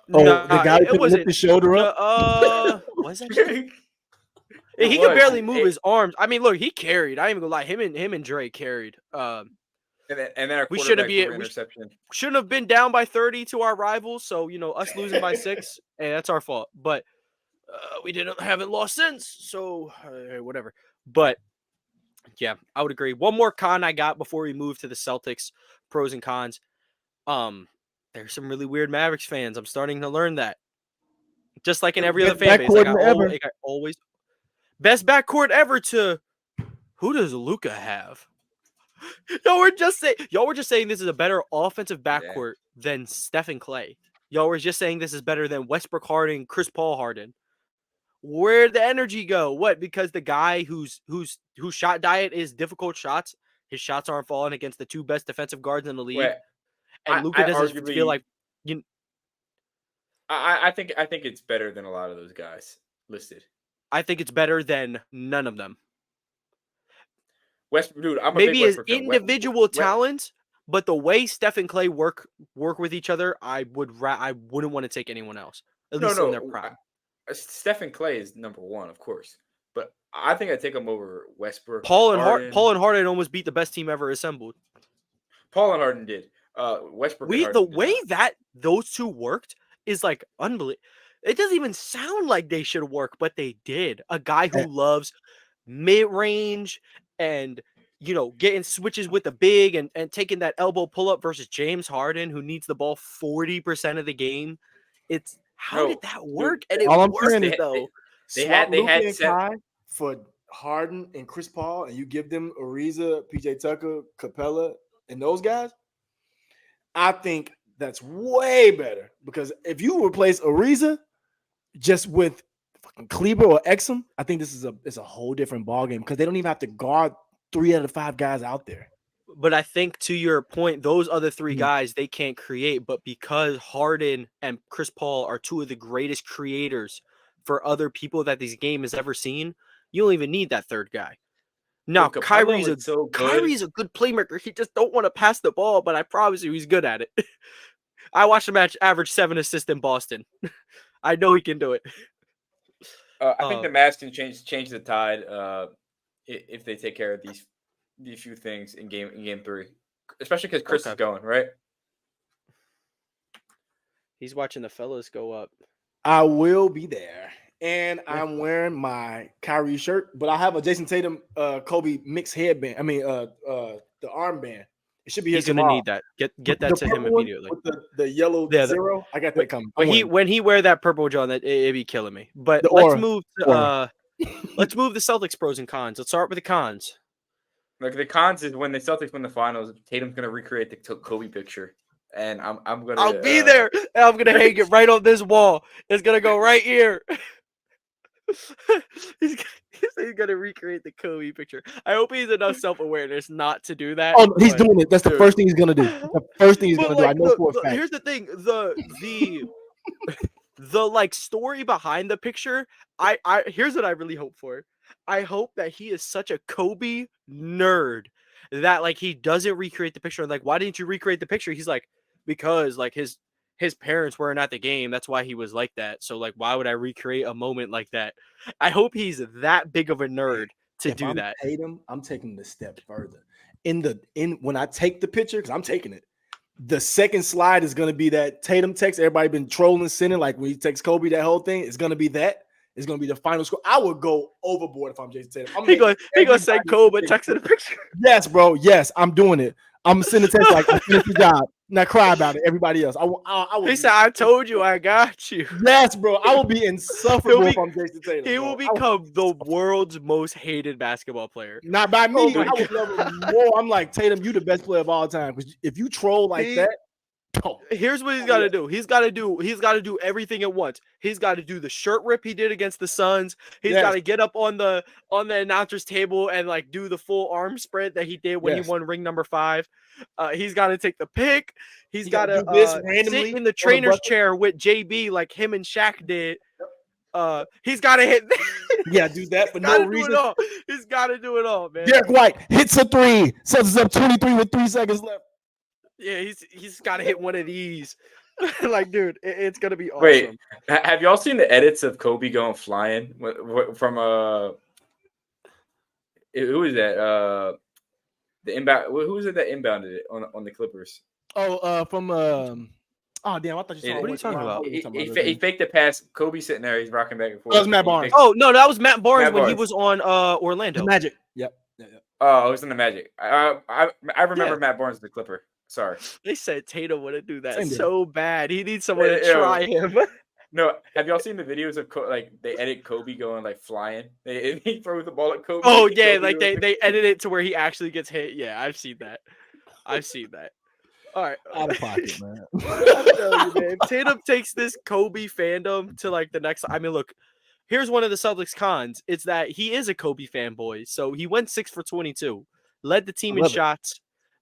The guy who wasn't lift his shoulder up. Was that? He was. could barely move his arms. I mean, look, he carried. I ain't even gonna lie. Him and Dre carried. And then our we quarterback shouldn't threw an interception. shouldn't have been down by 30 to our rivals. So us losing by 6, and that's our fault. But we haven't lost since. So whatever. But yeah, I would agree. One more con I got before we move to the Celtics pros and cons. There's some really weird Mavericks fans. I'm starting to learn that. Just like in every other fan base, I always best backcourt ever to who does Luka have? Y'all were just saying this is a better offensive backcourt than Steph and Clay. Y'all were just saying this is better than Westbrook Harden, Chris Paul Harden. Where'd the energy go? What? Because the guy whose shot diet is difficult shots, his shots aren't falling against the 2 best defensive guards in the league. And Luka doesn't feel like I think it's better than a lot of those guys listed. I think it's better than none of them. Dude, I'm maybe his individual talent, but the way Steph and Clay work with each other, I wouldn't want to take anyone else. At least in their prime. Steph and Clay is number 1, of course, but I think I'd take him over Westbrook. Paul and Harden almost beat the best team ever assembled. Paul and Harden did. Westbrook. The way that those two worked is like unbelievable. It doesn't even sound like they should work, but they did. A guy who loves mid-range and getting switches with the big and taking that elbow pull-up versus James Harden, who needs the ball 40% of the game. How did that work? And it worked, though. They had Kai for Harden and Chris Paul, and you give them Ariza, PJ Tucker, Capella, and those guys. I think that's way better because if you replace Ariza just with fucking Kleber or Exum, I think this is a whole different ballgame because they don't even have to guard 3 out of 5 guys out there. But I think to your point, those other 3 guys, they can't create. But because Harden and Chris Paul are 2 of the greatest creators for other people that this game has ever seen, you don't even need that 3rd guy. Now, Kyrie's a good playmaker. He just don't want to pass the ball, but I promise you he's good at it. I watched the match average 7 assists in Boston. I know he can do it. I think the Mavs can change the tide if they take care of these few things in game 3, especially because Chris is going, right? He's watching the fellas go up. I will be there. And I'm wearing my Kyrie shirt, but I have a Jason Tatum Kobe mixed headband. I mean the armband. It should be He's gonna need that. Get that to him immediately. With the yellow 0. I got that coming. When he wear that purple John, it'd be killing me. But let's move to the Celtics pros and cons. Let's start with the cons. Like the cons is when the Celtics win the finals, Tatum's gonna recreate the Kobe picture. And I'm gonna I'll be there and I'm gonna hang it right on this wall. It's gonna go right here. he's gonna recreate the Kobe picture. I hope he's enough self-awareness not to do that. Oh, he's doing it. That's the first thing he's gonna do. The first thing he's gonna do. I know for a fact. Here's the thing: the story behind the picture. Here's what I really hope for. I hope that he is such a Kobe nerd that he doesn't recreate the picture. Like, why didn't you recreate the picture? He's like, because his parents weren't at the game. That's why he was like that. So why would I recreate a moment like that? I hope he's that big of a nerd to do that. Tatum, I'm taking the step further. When I take the picture, because I'm taking it, the second slide is gonna be that Tatum text. Everybody been trolling, sending when he texts Kobe, that whole thing. It's gonna be that. It's gonna be the final score. I would go overboard if I'm Jason Tatum. He gonna send Kobe text in the picture. Yes, bro. Yes, I'm doing it. I'm sending text I finished the job. Now cry about it. Everybody else. He said, "I told you, I got you." Yes, bro. I will be insufferable if I'm Jason Tatum. He will become the world's most hated basketball player. Not by me. I would love him more. I'm like, Tatum, you the best player of all time. Because if you troll that. Here's what he's got to do. He's got to do everything at once. He's got to do the shirt rip he did against the Suns. He's got to get up on the announcer's table and do the full arm spread that he did when he won ring number 5. He's got to take the pick. He's got to sit in the trainer's chair with JB like him and Shaq did. He's got to hit. Do that for no reason. He's got to do it all, man. Derek White hits a 3, sets us up 23 with 3 seconds left. Yeah, he's got to hit one of these. Like, dude, it's gonna be Wait, awesome. have y'all seen the edits of Kobe going flying from who was that? The inbound. Who was it that inbounded it on the Clippers? Oh, from oh damn, I thought you saw. What are you talking about? He faked the pass. Kobe sitting there. He's rocking back and forth. That was Matt He Barnes. faked- Oh no, that was Matt Barnes Matt when he Barnes. was on The Orlando. Magic. Yep. Oh, it was in the Magic. I remember Yeah. Matt Barnes as the Clipper. Sorry. They said Tatum wouldn't do that Same so bad. He needs someone to Yeah. try him. No, have y'all seen the videos of like they edit Kobe going like flying? He throws the ball at Kobe. Oh yeah, Kobe like goes- they edit it to where he actually gets hit. Yeah, I've seen that. All right, Out of pocket, man. I'm telling you, man. Tatum takes this Kobe fandom to like the next. I mean, look, here's one of the Celtics cons. It's that he is a Kobe fanboy. So he went 6 for 22, led the team in love it. shots.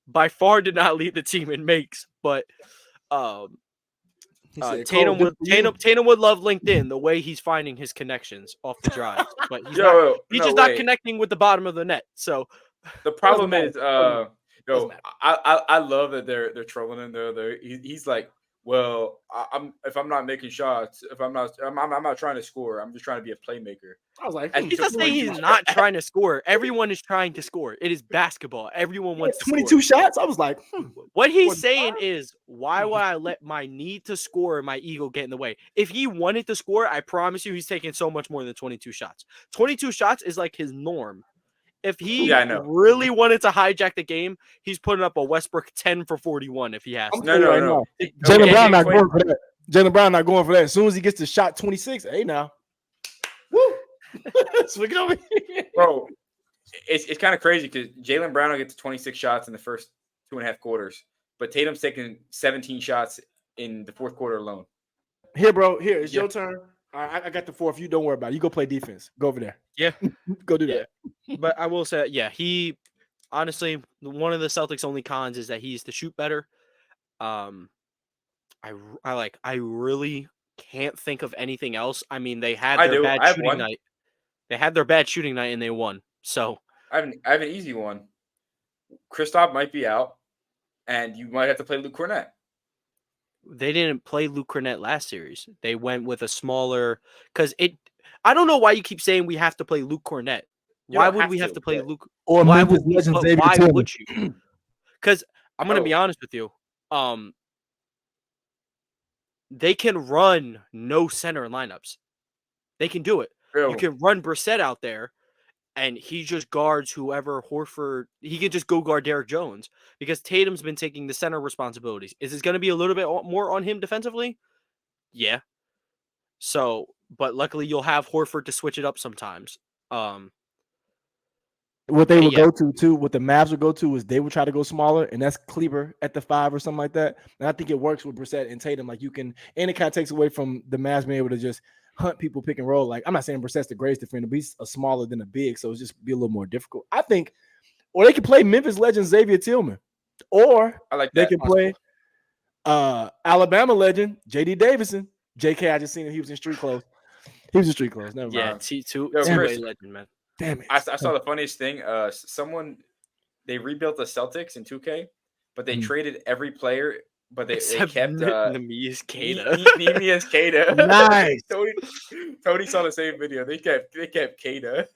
By far, did not lead the team in makes, but He said, Tatum "Cole, good for you." Tatum would love LinkedIn the way he's finding his connections off the drives, but he's No, not wait. connecting with the bottom of the net. So The problem matter. is, Doesn't yo, matter. I love that they're trolling him there. He's like, well, if I'm not making shots, if I'm not trying to score. I'm just trying to be a playmaker. I was like, And he's not saying he's not trying to score. Everyone is trying to score. It is basketball. Everyone wants to 22 score. shots. I was like, What he's 45? saying is, why would I let my need to score and my ego get in the way? If he wanted to score, I promise you he's taking so much more than 22 shots. 22 shots is like his norm. If he Yeah, I know. really wanted to hijack the game, he's putting up a Westbrook 10 for 41 if he has to. I'm telling you No. Jaylen Okay, Brown not wait. going for that. Jaylen Brown not going for that. As soon as he gets to shot 26, hey now. Woo! Swing it over here. Bro, it's kind of crazy because Jaylen Brown will get to 26 shots in the first 2.5 quarters, but Tatum's taking 17 shots in the fourth quarter alone. Here, bro. Here, it's Yeah. your turn. All right, I got the fourth. You don't worry about it. You go play defense. Go over there. Yeah. Go do that. But I will say, yeah, he honestly, one of the Celtics' only cons is that he used to shoot better. I really can't think of anything else. I mean, they had I their do. bad I have shooting one. night. They had their bad shooting night and they won. So I have an easy one. Kristaps might be out, and you might have to play Luke Cornett. they didn't play Luke Cornett last series. They went with a smaller because it. I don't know why you keep saying we have to play Luke Cornett. You Why don't would have we have to, to play but- Luke? Or Why Memphis would we? legend But Xavier why Tillman. would you? Because I'm gonna be Oh. honest with you. They can run no center lineups. They can do it. Bro, You can run Brissett out there, and he just guards whoever Horford. He can just go guard Derek Jones because Tatum's been taking the center responsibilities. Is it going to be a little bit more on him defensively? Yeah. So, but luckily you'll have Horford to switch it up sometimes. What they would Yeah. go to too, what the Mavs would go to is they would try to go smaller, and that's Kleber at the 5 or something like that. And I think it works with Brissett and Tatum. Like you can, and it kind of takes away from the Mavs being able to just hunt people pick and roll. Like I'm not saying Brissett's the greatest defender, but he's a smaller than a big, so it's just be a little more difficult. I think, or they could play Memphis legend Xavier Tillman, or I like they that. can play Alabama legend JD Davison. JK, I just seen him. He was in street clothes. He was in street clothes. Never Yeah, mind. T2 Yo, two-way Chris. legend, man. Damn it. I saw the funniest thing. They rebuilt the Celtics in 2K, but they Mhm. traded every player, but they Except kept Nemias Queta. Nemias Queta. Nice. Tony saw the same video. They kept Queta.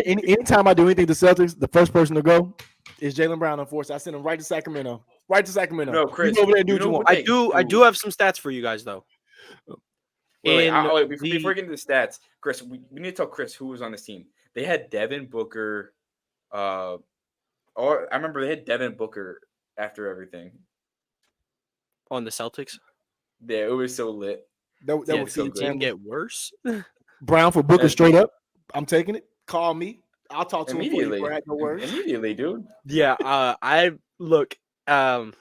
Anytime I do anything to Celtics, the first person to go is Jaylen Brown. Unfortunately, I send him right to Sacramento. No, Chris, You go over there and do you what you know want. what I do have some stats for you guys though. Before we get into the stats, Chris, we need to tell Chris who was on this team. They had Devin Booker. I remember they had Devin Booker after everything. On the Celtics, Yeah, it was so lit. That Yeah, would so feed good. didn't Tim. get worse. Brown for Booker That's- straight up. I'm taking it. Call me. I'll talk to him Immediately. before you had no words. Immediately, dude. Yeah, I look. Devin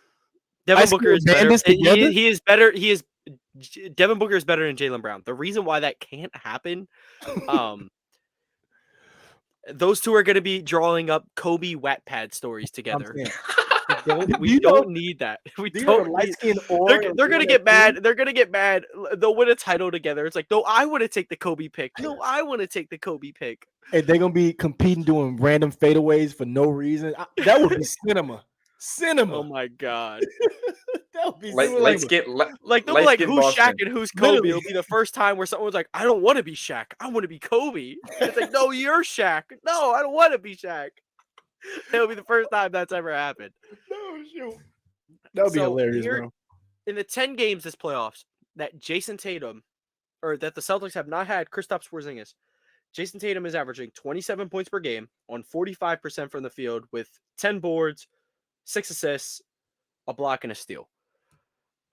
High Booker is school better. bandits together? He is better. Devin Booker is better than Jaylen Brown. The reason why that can't happen, those two are going to be drawing up Kobe Wattpad stories together. We don't need that. We Do you know the don't. light Need, skin aura? they're gonna get mad. They're gonna get mad. They'll win a title together. It's like, no, I want to take the Kobe pick. No, I want to take the Kobe pick. And they're gonna be competing doing random fadeaways for no reason. That would be cinema. Cinema. Oh my god. That would be Like cinema. Like they'll be like, light-skinned who's Boston. Shaq and who's Kobe? Literally. It'll be the first time where someone's like, I don't want to be Shaq. I want to be Kobe. And it's like, no, you're Shaq. No, I don't want to be Shaq. It'll be the first time that's ever happened. No, shoot. That would be hilarious, bro. In the 10 games this playoffs that Jason Tatum, or that the Celtics have not had Kristaps Porzingis, Jason Tatum is averaging 27 points per game on 45% from the field with 10 boards, 6 assists, a block, and a steal.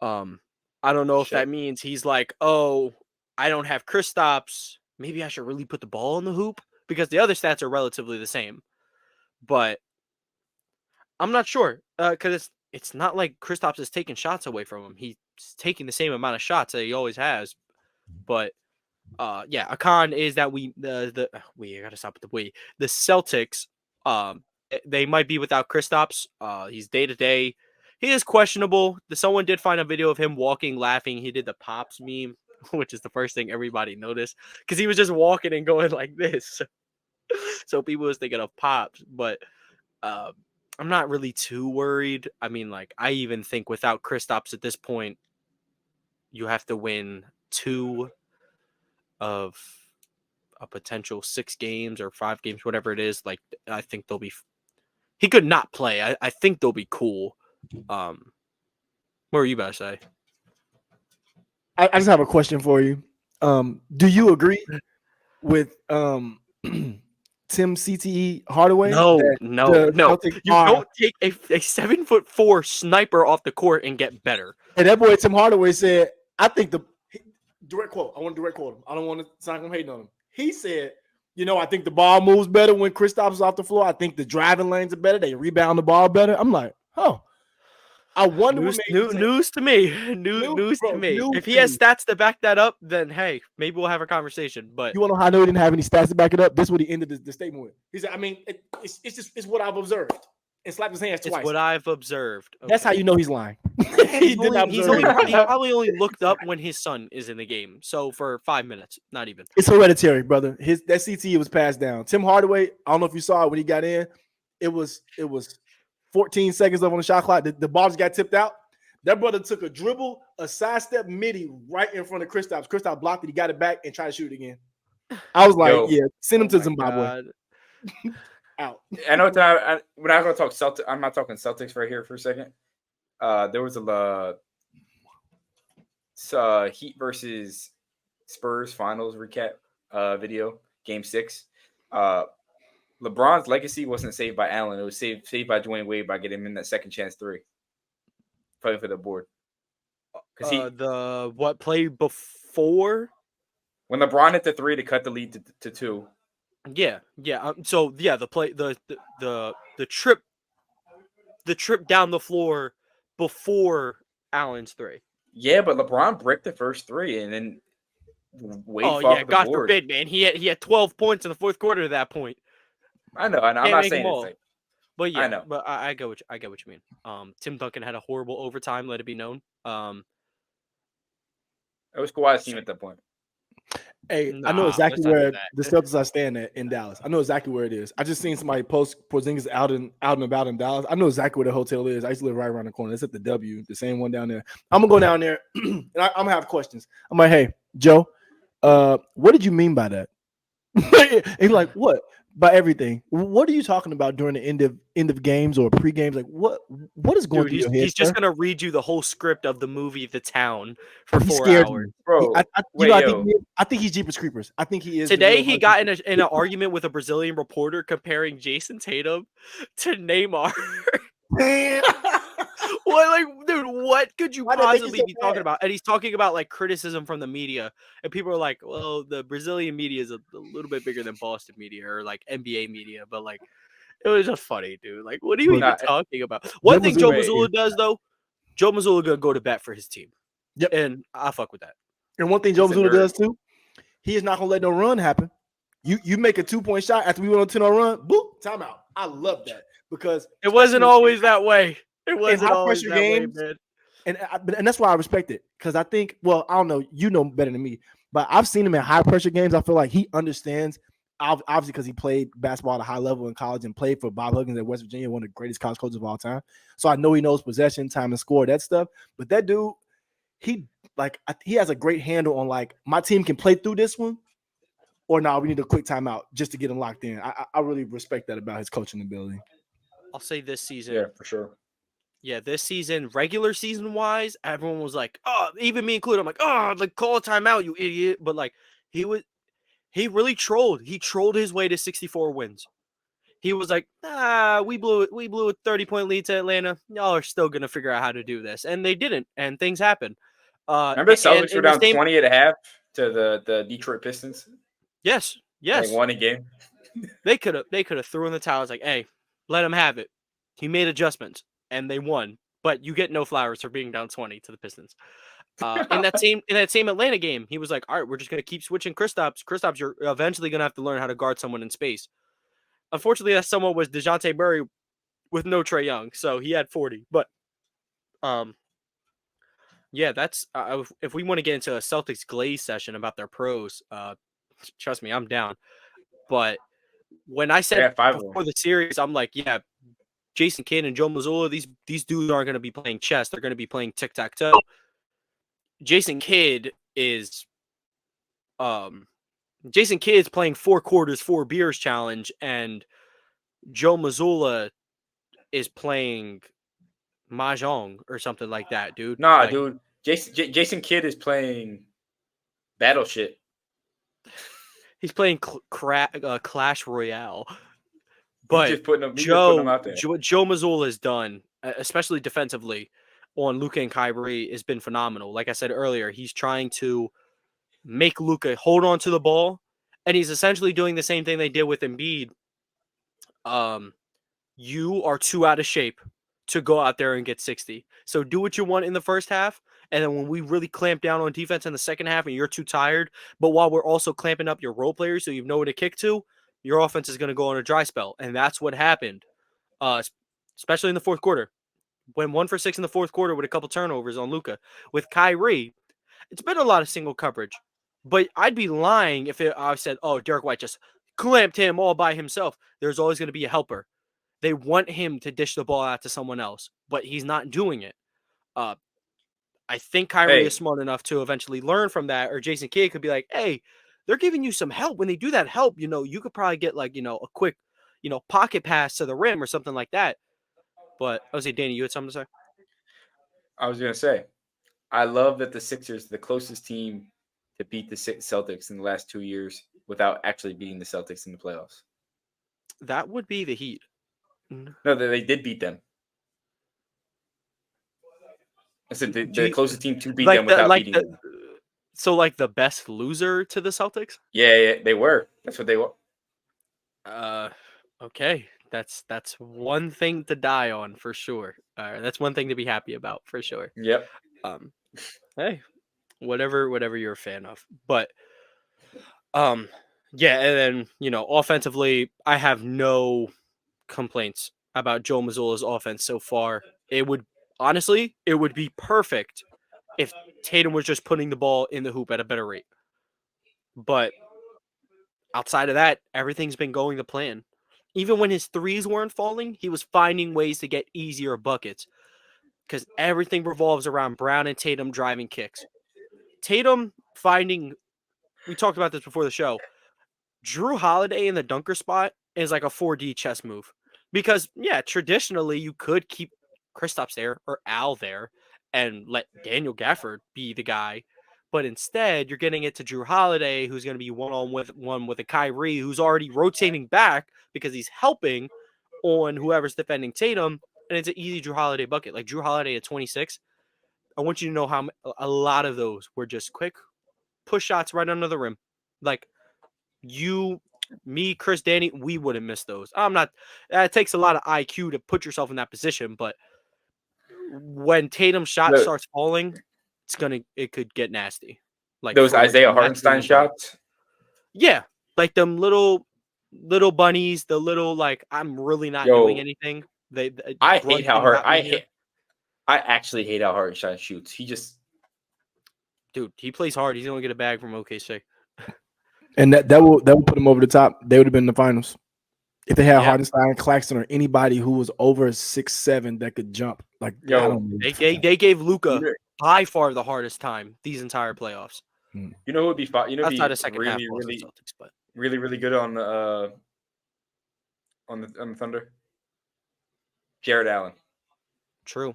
I don't know if that means he's like, oh, I don't have Kristaps. Maybe I should really put the ball in the hoop, because the other stats are relatively the same. But I'm not sure, because it's not like Kristaps is taking shots away from him. He's taking the same amount of shots that he always has. But yeah, a con is that we gotta stop with the we. The Celtics, they might be without Kristaps. He's day to day. He is questionable. Someone did find a video of him walking, laughing. He did the Pops meme, which is the first thing everybody noticed, because he was just walking and going like this. So people was thinking of Pops, but I'm not really too worried. I mean, like, I even think without Kristaps at this point, you have to win 2 of a potential 6 games or 5 games, whatever it is. Like, I think they'll be. He could not play. I think they'll be cool. What were you about to say? I just have a question for you. Do you agree with Tim CTE Hardaway? No. You don't take a 7'4" sniper off the court and get better. And that boy Tim Hardaway said, I think direct quote. I want to direct quote him. I don't want to sound like I'm hating on him. He said, I think the ball moves better when Kristaps is off the floor. I think the driving lanes are better. They rebound the ball better. I'm like, oh. I wonder news to me. News to me. If he has stats to back that up, then hey, maybe we'll have a conversation. But you want to know how I know he didn't have any stats to back it up? This is what he ended the statement with. He said, I mean, it's what I've observed. And slapped his hands twice. It's what I've observed. Okay. That's how you know he's lying. He probably only looked up when his son is in the game. So for 5 minutes, not even. It's hereditary, brother. That CTE was passed down. Tim Hardaway, I don't know if you saw it when he got in. It was 14 seconds left on the shot clock. The ball just got tipped out. That brother took a dribble, a sidestep midi right in front of Kristaps. Kristaps blocked it. He got it back and tried to shoot it again. I was like, yeah, send him to Zimbabwe. Out. I know we're not going to talk Celtics. I'm not talking Celtics right here for a second. There was a Heat versus Spurs finals recap video, Game 6. LeBron's legacy wasn't saved by Allen. It was saved by Dwayne Wade by getting him in that second chance 3. Playing for the board. Because what play before? When LeBron hit the 3 to cut the lead to 2. Yeah. So yeah, the play, the trip down the floor before Allen's 3. Yeah, but LeBron bricked the first 3 and then Wade. Oh yeah, God forbid, man. He had 12 points in the fourth quarter at that point. I know. I'm not saying it's but yeah, I know. But I get what you mean. Tim Duncan had a horrible overtime. Let it be known. It was Kawhi's team at that point. Hey, I know exactly where the Celtics are staying at in Dallas. I know exactly where it is. I just seen somebody post Porzingis out and about in Dallas. I know exactly where the hotel is. I used to live right around the corner. It's at the W, the same one down there. I'm gonna go down there and I'm gonna have questions. I'm like, hey, Joe, what did you mean by that? And he's like, what? By everything. What are you talking about during the end of games or pre-games? Like what is going through your head? He's just gonna read you the whole script of the movie The Town for 4 hours. Bro, I think he's Jeepers Creepers. I think he is. Today he got in an argument with a Brazilian reporter comparing Jason Tatum to Neymar. What could you possibly be talking about? And he's talking about like criticism from the media, and people are like, "Well, the Brazilian media is a little bit bigger than Boston media or like NBA media," but like, it was just funny, dude. Like, what are you even talking about? One thing Joe Mazzulla does though, Joe Mazzulla gonna go to bat for his team. Yep, and I fuck with that. And one thing Joe Mazzulla does too, he is not gonna let no run happen. You make a 2-point shot after we went on 10-0 run, boop, timeout. I love that because it wasn't always that way. It wasn't always that way, man. And that's why I respect it, because I think, well, I don't know, you know better than me, but I've seen him in high pressure games. I feel like he understands obviously because he played basketball at a high level in college and played for Bob Huggins at West Virginia, one of the greatest college coaches of all time. So I know he knows possession, time, and score, that stuff. But that dude, he has a great handle on like my team can play through this one, or no, we need a quick timeout just to get him locked in. I really respect that about his coaching ability. I'll say this season. Yeah, for sure. Yeah, this season, regular season wise, everyone was like, oh, even me included. I'm like, oh, like call a timeout, you idiot. But like he really trolled. He trolled his way to 64 wins. He was like, we blew a 30-point lead to Atlanta. Y'all are still gonna figure out how to do this. And they didn't, and things happened. Remember the Celtics were down 20 at a half to the Detroit Pistons? Yes. Like won a game. They could have threw in the towels like, hey, let him have it. He made adjustments and they won. But you get no flowers for being down 20 to the Pistons. In that same Atlanta game, he was like, all right, we're just gonna keep switching Kristaps. Kristaps, you're eventually gonna have to learn how to guard someone in space. Unfortunately, that someone was DeJounte Murray with no Trae Young, so he had 40. But yeah, that's if we want to get into a Celtics glaze session about their pros, trust me, I'm down. But when I said before the series, I'm like, yeah, Jason Kidd and Joe Mazzulla, these dudes aren't going to be playing chess. They're going to be playing tic-tac-toe. Jason Kidd is playing 4 quarters, 4 beers challenge, and Joe Mazzulla is playing Mahjong or something like that, dude. Nah, dude. Jason Kidd is playing battle shit. He's playing Clash Royale. But just putting him out there. What Joe Mazzulla has done, especially defensively, on Luka and Kyrie has been phenomenal. Like I said earlier, he's trying to make Luka hold on to the ball, and he's essentially doing the same thing they did with Embiid. You are too out of shape to go out there and get 60. So do what you want in the first half, and then when we really clamp down on defense in the second half and you're too tired, but while we're also clamping up your role players so you know where to kick to, your offense is going to go on a dry spell. And that's what happened, especially in the fourth quarter. Went 1 for 6 in the fourth quarter with a couple turnovers on Luka. With Kyrie, it's been a lot of single coverage. But I'd be lying if I said, oh, Derek White just clamped him all by himself. There's always going to be a helper. They want him to dish the ball out to someone else, but he's not doing it. I think Kyrie is smart enough to eventually learn from that, or Jason Kidd could be like, hey, they're giving you some help. When they do that help, you could probably get like, a quick, pocket pass to the rim or something like that. But I was say, Danny, you had something to say? I was going to say, I love that the Sixers, the closest team to beat the Celtics in the last 2 years without actually beating the Celtics in the playoffs. That would be the Heat. No, they did beat them. I said the closest team to beat them without beating them. So, like the best loser to the Celtics? Yeah, they were. That's what they were. Okay. That's one thing to die on for sure. That's one thing to be happy about for sure. Yep. Hey, whatever you're a fan of. But, yeah, and then, offensively, I have no complaints about Joe Mazzulla's offense so far. It would be perfect if Tatum was just putting the ball in the hoop at a better rate. But outside of that, everything's been going to plan. Even when his threes weren't falling, he was finding ways to get easier buckets because everything revolves around Brown and Tatum driving kicks. Tatum we talked about this before the show, Drew Holiday in the dunker spot is like a 4D chess move. Because, yeah, traditionally you could keep Kristaps there or Al there and let Daniel Gafford be the guy. But instead, you're getting it to Drew Holiday, who's going to be one-on-one with a Kyrie, who's already rotating back because he's helping on whoever's defending Tatum. And it's an easy Drew Holiday bucket. Like Drew Holiday at 26, I want you to know how a lot of those were just quick push shots right under the rim. Like me, Chris, Danny, we wouldn't miss those. It takes a lot of IQ to put yourself in that position, but when Tatum's shot starts falling, it could get nasty. Like those Isaiah Hartenstein shots? Yeah. Like them little bunnies, the little like I'm really not doing anything. I actually hate how Hartenstein shoots. He plays hard. He's gonna get a bag from OKC. And that will put them over the top. They would have been in the finals if they had Yeah. Hardenstein, Claxton, or anybody who was over 6'7" that could jump. Like Yo, I don't. They gave Luka You know- by far the hardest time these entire playoffs. You know who would be fun? You know, Outside be of second half, really, lost to really, Celtics, but really good on the Thunder. Jared Allen. true.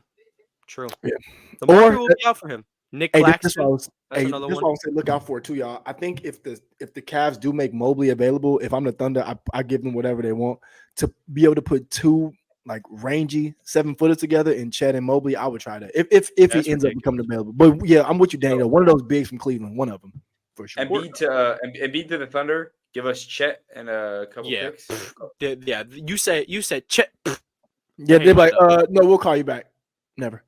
Yeah. The market will be out for him. Nick Hey, Claxton. this was That's another this one. one. I say look out for it too, y'all. I think if the Cavs do make Mobley available, if I'm the Thunder, I give them whatever they want to be able to put two like rangy 7-footers together in Chet and Mobley. I would try that if That's he ends up becoming available. But yeah, I'm with you, Danny. One of those bigs from Cleveland, one of them for sure. Embiid to the Thunder. Give us Chet and a couple picks. Yeah, you said Chet. Yeah, they're like, no, we'll call you back. Never.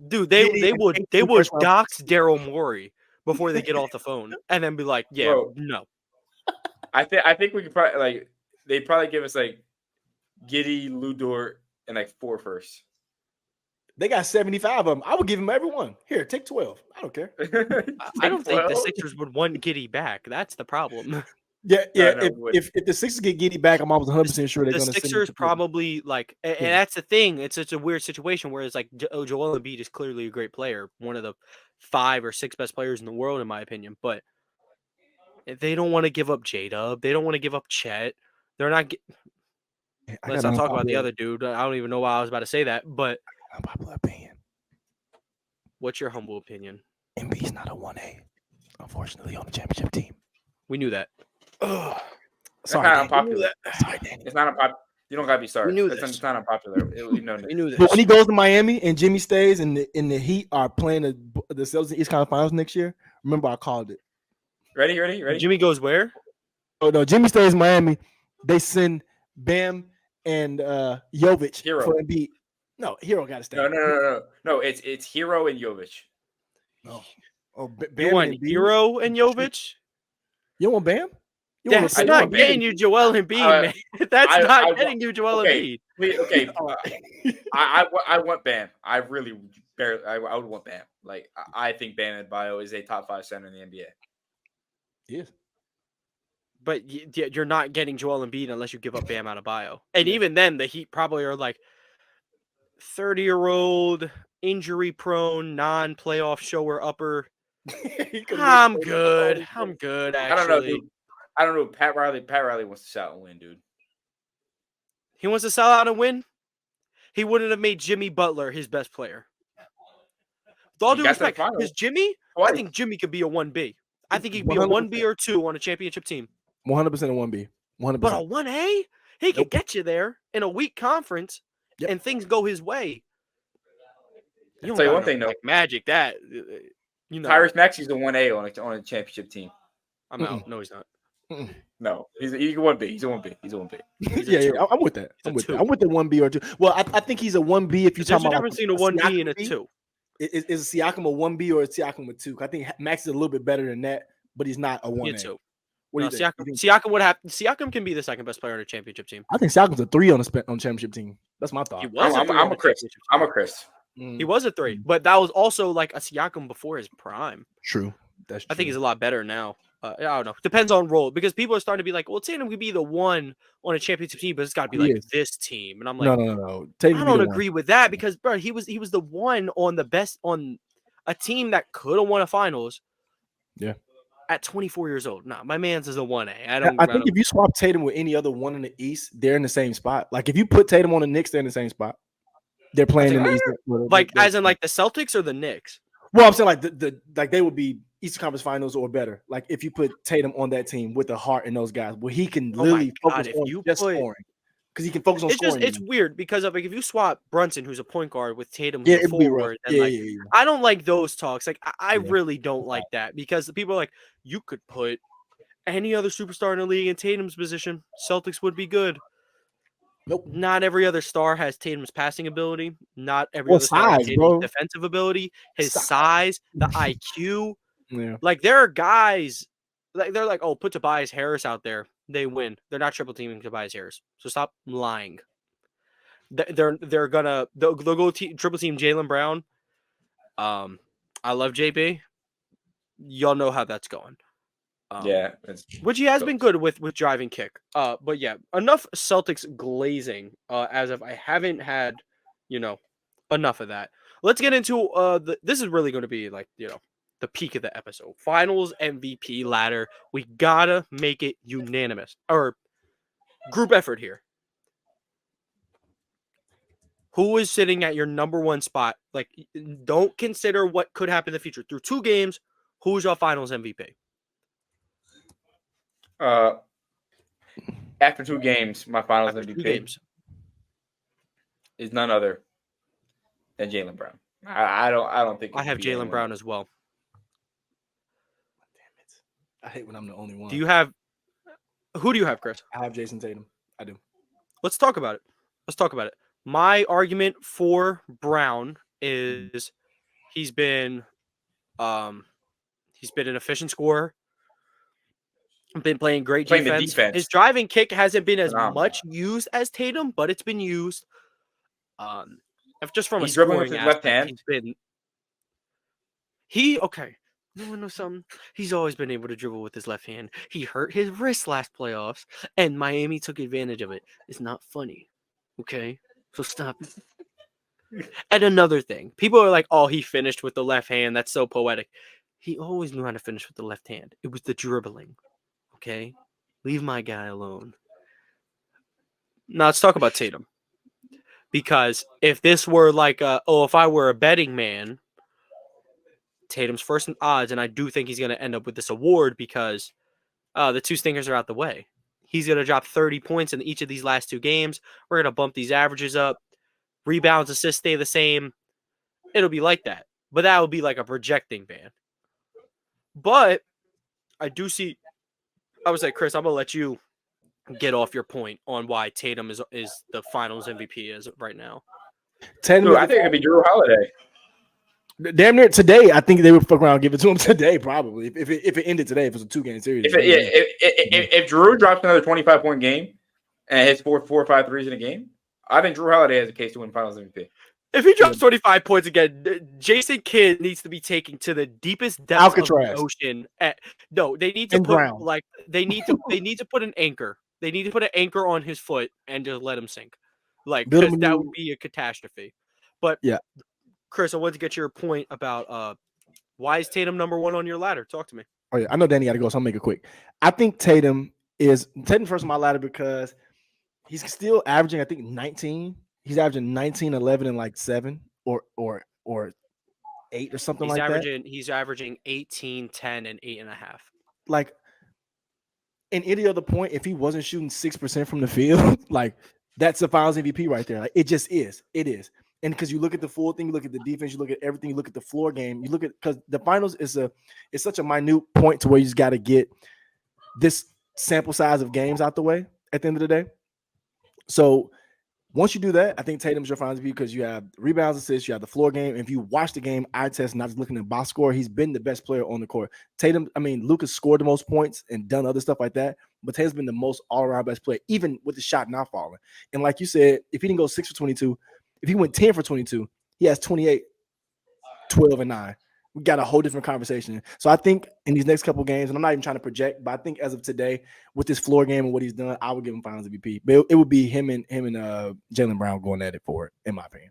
Dude, they would dox Daryl Morey before they get off the phone and then be like, yeah, Bro, no. I think we could probably like they'd probably give us like Giddey, Lou Dort, and like 4 firsts. They got 75 of them. I would give them every one. Here, take 12. I don't care. I don't think the Sixers would want Giddey back. That's the problem. Yeah. No, if the Sixers get Giddey back, I'm almost 100% sure they're going to. The Sixers probably like, and that's the thing. It's such a weird situation. Whereas like Joel Embiid is clearly a great player, one of the 5 or 6 best players in the world, in my opinion. But they don't want to give up J-Dub. They don't want to give up Chet. They're not. Let's not talk about the other dude. I don't even know why I was about to say that. But unpopular opinion. What's your humble opinion? Embiid's not a 1A, unfortunately, on the championship team. We knew that. Sorry, unpopular. Sorry, Danny. It's not unpopular. You don't gotta be sorry. We knew It's this. not unpopular. We know We knew this. But when he goes to Miami and Jimmy stays and the Heat are playing the Celtics in the East Conference Finals next year, remember I called it. Ready? Jimmy goes where? Oh no, Jimmy stays in Miami. They send Bam and Jovic for Embiid. No, Hero got to stay. No. It's Hero and Jovic. Oh, Bam you want Hero and Jovic? You want Bam? That's not getting you Joel Embiid, man. That's not getting you Joel Embiid. Okay. I want Bam. I really barely. I would want Bam. Like I think Bam Adebayo is a top 5 center in the NBA. Yes. But you're not getting Joel Embiid unless you give up Bam Adebayo. And even then, the Heat probably are like 30-year-old, injury-prone, non-playoff shower upper. I'm good. Actually, I don't know, dude. I don't know. Pat Riley wants to sell out and win, dude. He wants to sell out and win. He wouldn't have made Jimmy Butler his best player. With all due respect, because Jimmy, I think Jimmy could be a 1B. I think he could be a 1B or 2 on a championship team. 100% a 1B. 100%. But a 1A, he could get you there in a weak conference, and things go his way. I'll tell you one thing, though. Magic, that you know. Tyrese Maxey's a 1A on a championship team. I'm out. No, he's not. No, he's a 1B. He's a 1B. Yeah, I'm with that. I'm with the 1B or 2. Well, I think he's a 1B if you're talking about. There's a difference between a 1B and a 2. Is Siakam a 1B or a Siakam a 2? I think Max is a little bit better than that, but he's not a 1A. 2. What do you think? Siakam would have. Siakam can be the second best player on a championship team. I think Siakam's a 3 on the championship team. That's my thought. I'm a Chris. He was a 3, but that was also like a Siakam before his prime. True. That's true. I think he's a lot better now. I don't know. Depends on role because people are starting to be like, well, Tatum could be the 1 on a championship team, but it's got to be like this team. And I'm like, no. I don't agree with that because, bro, he was the 1 on the best on a team that could have won a finals. Yeah. At 24 years old. Nah, my man's is a 1A. I think if you swap Tatum with any other 1 in the East, they're in the same spot. Like if you put Tatum on the Knicks, they're in the same spot. They're playing in the East. Like as in like the Celtics or the Knicks? Well, I'm saying like like they would be Eastern Conference Finals or better. Like if you put Tatum on that team with the heart and those guys, where he can literally focus on just scoring. Because he can focus on scoring. It's weird because of like if you swap Brunson, who's a point guard, with Tatum, who's a forward, and I don't like those talks. Like I really don't like that because the people are like, you could put any other superstar in the league in Tatum's position, Celtics would be good. Nope. Not every other star has Tatum's passing ability. Not every other star has Tatum's defensive ability. His size, the IQ. Yeah. Like there are guys, like they're like, oh, put Tobias Harris out there, they win. They're not triple teaming Tobias Harris, so stop lying. They'll go triple team Jaylen Brown. I love JB. Y'all know how that's going. Which he has been good with driving kick. But yeah, enough Celtics glazing. As if I haven't had, enough of that. Let's get into this is really going to be like the peak of the episode. Finals MVP ladder. We gotta make it unanimous or group effort here. Who is sitting at your number one spot? Like, don't consider what could happen in the future. Through 2 games, who's your Finals MVP? After 2 games, my Finals MVP is none other than Jaylen Brown. I don't think I have Jaylen Brown as well. Damn it! I hate when I'm the only one. Who do you have, Chris? I have Jason Tatum. I do. Let's talk about it. My argument for Brown is he's been an efficient scorer. Been playing great defense. His driving kick hasn't been as much used as Tatum, but it's been used. Just from a scoring aspect, You know something? He's always been able to dribble with his left hand. He hurt his wrist last playoffs, and Miami took advantage of it. It's not funny, okay? So stop it. And another thing, people are like, "Oh, he finished with the left hand. That's so poetic." He always knew how to finish with the left hand. It was the dribbling, okay? Leave my guy alone. Now let's talk about Tatum. Because if this were like, if I were a betting man, Tatum's first in odds, and I do think he's going to end up with this award because the 2 stinkers are out the way. He's going to drop 30 points in each of these last 2 games. We're going to bump these averages up. Rebounds, assists stay the same. It'll be like that. But that would be like a projecting ban. But I do see, I would say, Chris, I'm going to let you get off your point on why Tatum is the Finals MVP as of right now. Dude, I think it'd be Drew Holiday. Damn near today, I think they would fuck around and give it to him today, probably. If it ended today, if it was a 2-game series. If Drew drops another 25-point game and hits 4 or 5 threes in a game, I think Drew Holiday has a case to win Finals MVP. If he drops 25 points again, Jason Kidd needs to be taken to the deepest depths of the ocean. They need to they need to put an anchor. They need to put an anchor on his foot and just let him sink. Because that would be a catastrophe. But yeah. Chris, I wanted to get your point about why is Tatum number 1 on your ladder? Talk to me. Oh yeah, I know Danny got to go, so I'll make it quick. I think Tatum first on my ladder because he's still averaging, I think, 19. He's averaging 19, 11, and like 7 or 8 or something like that. He's averaging 18, 10, and 8.5. Like, in any other point, if he wasn't shooting 6% from the field, like that's the Finals MVP right there. Like it just is. It is. And because you look at the full thing, you look at the defense, you look at everything, you look at the floor game, you look at because the Finals is such a minute point to where you just got to get this sample size of games out the way at the end of the day. So once you do that, I think Tatum's your Finals MVP because you have rebounds, assists, you have the floor game. And if you watch the game, eye test, not just looking at box score, he's been the best player on the court. Luka's scored the most points and done other stuff like that, but Tatum's been the most all-around best player, even with the shot not falling. And like you said, if he didn't go 6 for 22, if he went 10 for 22, he has 28, 12, and 9. We got a whole different conversation. So I think in these next couple of games, and I'm not even trying to project, but I think as of today, with this floor game and what he's done, I would give him Finals MVP. But it would be him and Jaylen Brown going at it for it, in my opinion.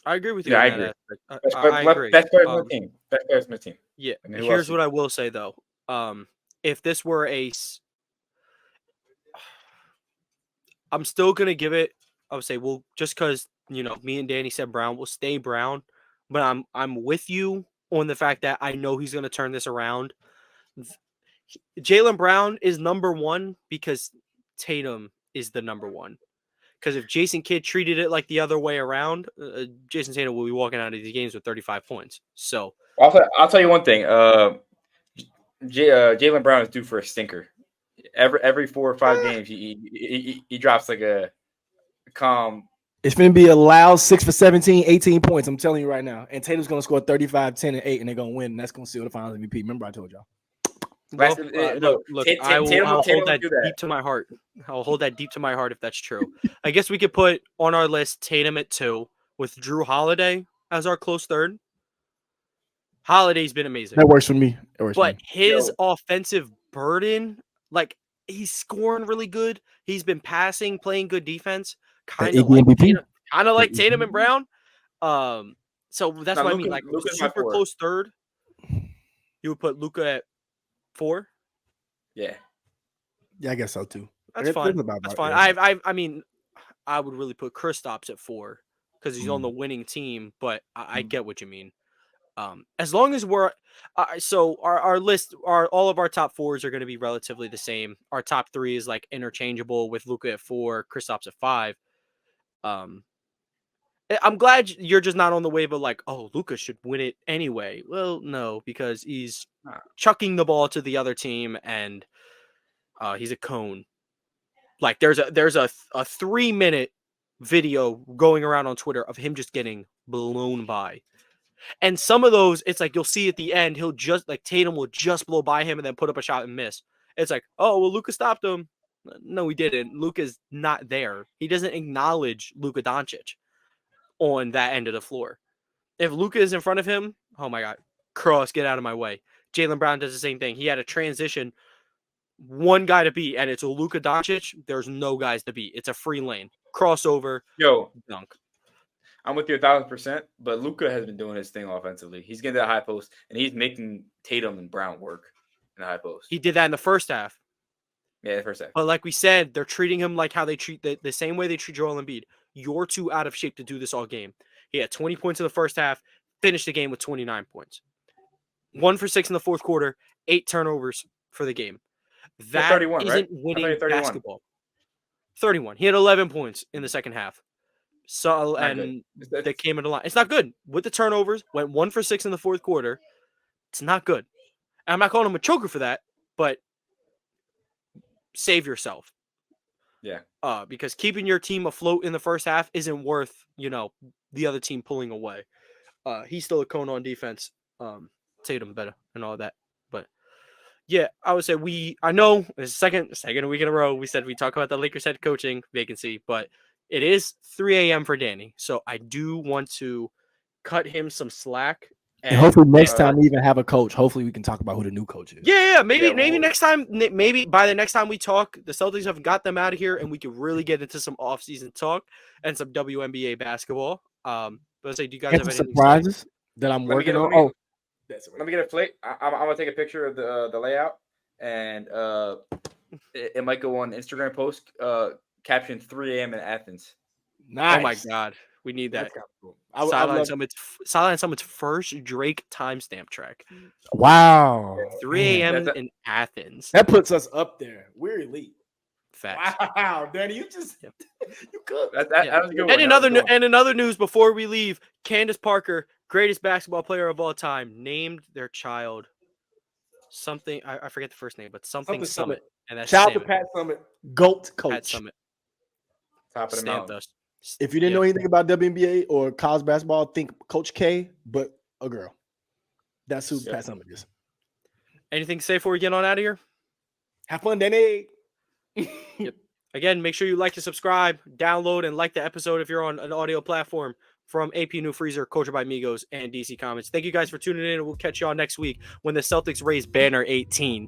I agree with you. Yeah, I agree. I agree. Best player on the team. Best player on the team. Yeah. Here's what I will say though. If this were I'm still gonna give it. I would say, well, just because me and Danny said Brown will stay Brown, but I'm with you on the fact that I know he's going to turn this around. Jaylen Brown is number 1 because Tatum is the number 1. Because if Jason Kidd treated it like the other way around, Jason Tatum will be walking out of these games with 35 points. So I'll tell you one thing. Jaylen Brown is due for a stinker. Every 4 or 5 games, he drops like a calm. It's going to be a loud 6 for 17, 18 points. I'm telling you right now. And Tatum's going to score 35, 10, and 8, and they're going to win. And that's going to seal the Finals MVP. Remember, I told y'all. Well, look, I'll hold that deep to my heart. I'll hold that deep to my heart if that's true. I guess we could put on our list Tatum at 2 with Drew Holiday as our close third. Holiday's been amazing. That works for me. His offensive burden. Like, he's scoring really good. He's been passing, playing good defense, The kind of Iggy like MVP. Tatum and Brown. So that's Now, what I mean. Like, Luka's my super 4. close third. You would put Luka at 4. Yeah. Yeah, I guess so too. That's fine. That's fine. I mean, I would really put Kristaps at 4 because he's on the winning team. But I get what you mean. As long as we're so our list, all of our top 4s are going to be relatively the same. Our top 3 is like interchangeable with Luka at 4, Kristaps at 5. I'm glad you're just not on the wave of like, oh, Luka should win it anyway. Well, no, because he's chucking the ball to the other team and he's a cone. Like there's a 3-minute video going around on Twitter of him just getting blown by. And some of those, it's like you'll see at the end, he'll just like Tatum will just blow by him and then put up a shot and miss. It's like, oh, well, Luka stopped him. No, he didn't. Luka's not there. He doesn't acknowledge Luka Doncic on that end of the floor. If Luka is in front of him, oh my God, cross, get out of my way. Jaylen Brown does the same thing. He had a transition, one guy to beat, and it's a Luka Doncic. There's no guys to beat. It's a free lane. Crossover, dunk. I'm with you 1,000%, but Luka has been doing his thing offensively. He's getting to the high post, and he's making Tatum and Brown work in the high post. He did that in the first half. Yeah, the first half. But like we said, they're treating him like how they treat the same way they treat Joel Embiid. You're too out of shape to do this all game. He had 20 points in the first half, finished the game with 29 points. 1 for 6 in the fourth quarter, 8 turnovers for the game. That 31, isn't right? winning basketball. 31. He had 11 points in the second half. So and they came into line. It's not good. With the turnovers, went 1 for 6 in the fourth quarter. It's not good. And I'm not calling him a choker for that, but save yourself. Yeah. Because keeping your team afloat in the first half isn't worth, the other team pulling away. He's still a cone on defense. Tatum better and all that. But yeah, I would say I know it's second week in a row we said we talk about the Lakers head coaching vacancy, but it is 3 a.m. for Danny. So I do want to cut him some slack. And hopefully next time we even have a coach, hopefully we can talk about who the new coach is. Yeah, maybe next time, maybe by the next time we talk, the Celtics have got them out of here and we can really get into some off-season talk and some WNBA basketball. But let's say, do you guys have any surprises that I'm working on? Let me get a plate. I'm gonna take a picture of the layout, and it might go on Instagram post. Caption 3 a.m. in Athens. Nice. Oh my God, we need that. Cool. Sideline Summit's first Drake timestamp track. Wow. 3 a.m. in Athens. That puts us up there. We're elite. Facts. Wow, Danny, you could. That was a good one. And another news before we leave: Candace Parker, greatest basketball player of all time, named their child something. I forget the first name, but something Summit. And that's shout out to Pat Summit, GOAT coach. Pat Summit. Top of the mountain. If you didn't know anything about WNBA or college basketball, think Coach K, but a girl. That's who Pat Summit is. Anything to say before we get on out of here? Have fun, Danny. Yep. Again, make sure you like to subscribe, download, and like the episode if you're on an audio platform from AP New Freezer, Culture by Migos, and DC Comics. Thank you guys for tuning in, and we'll catch y'all next week when the Celtics raise banner 18.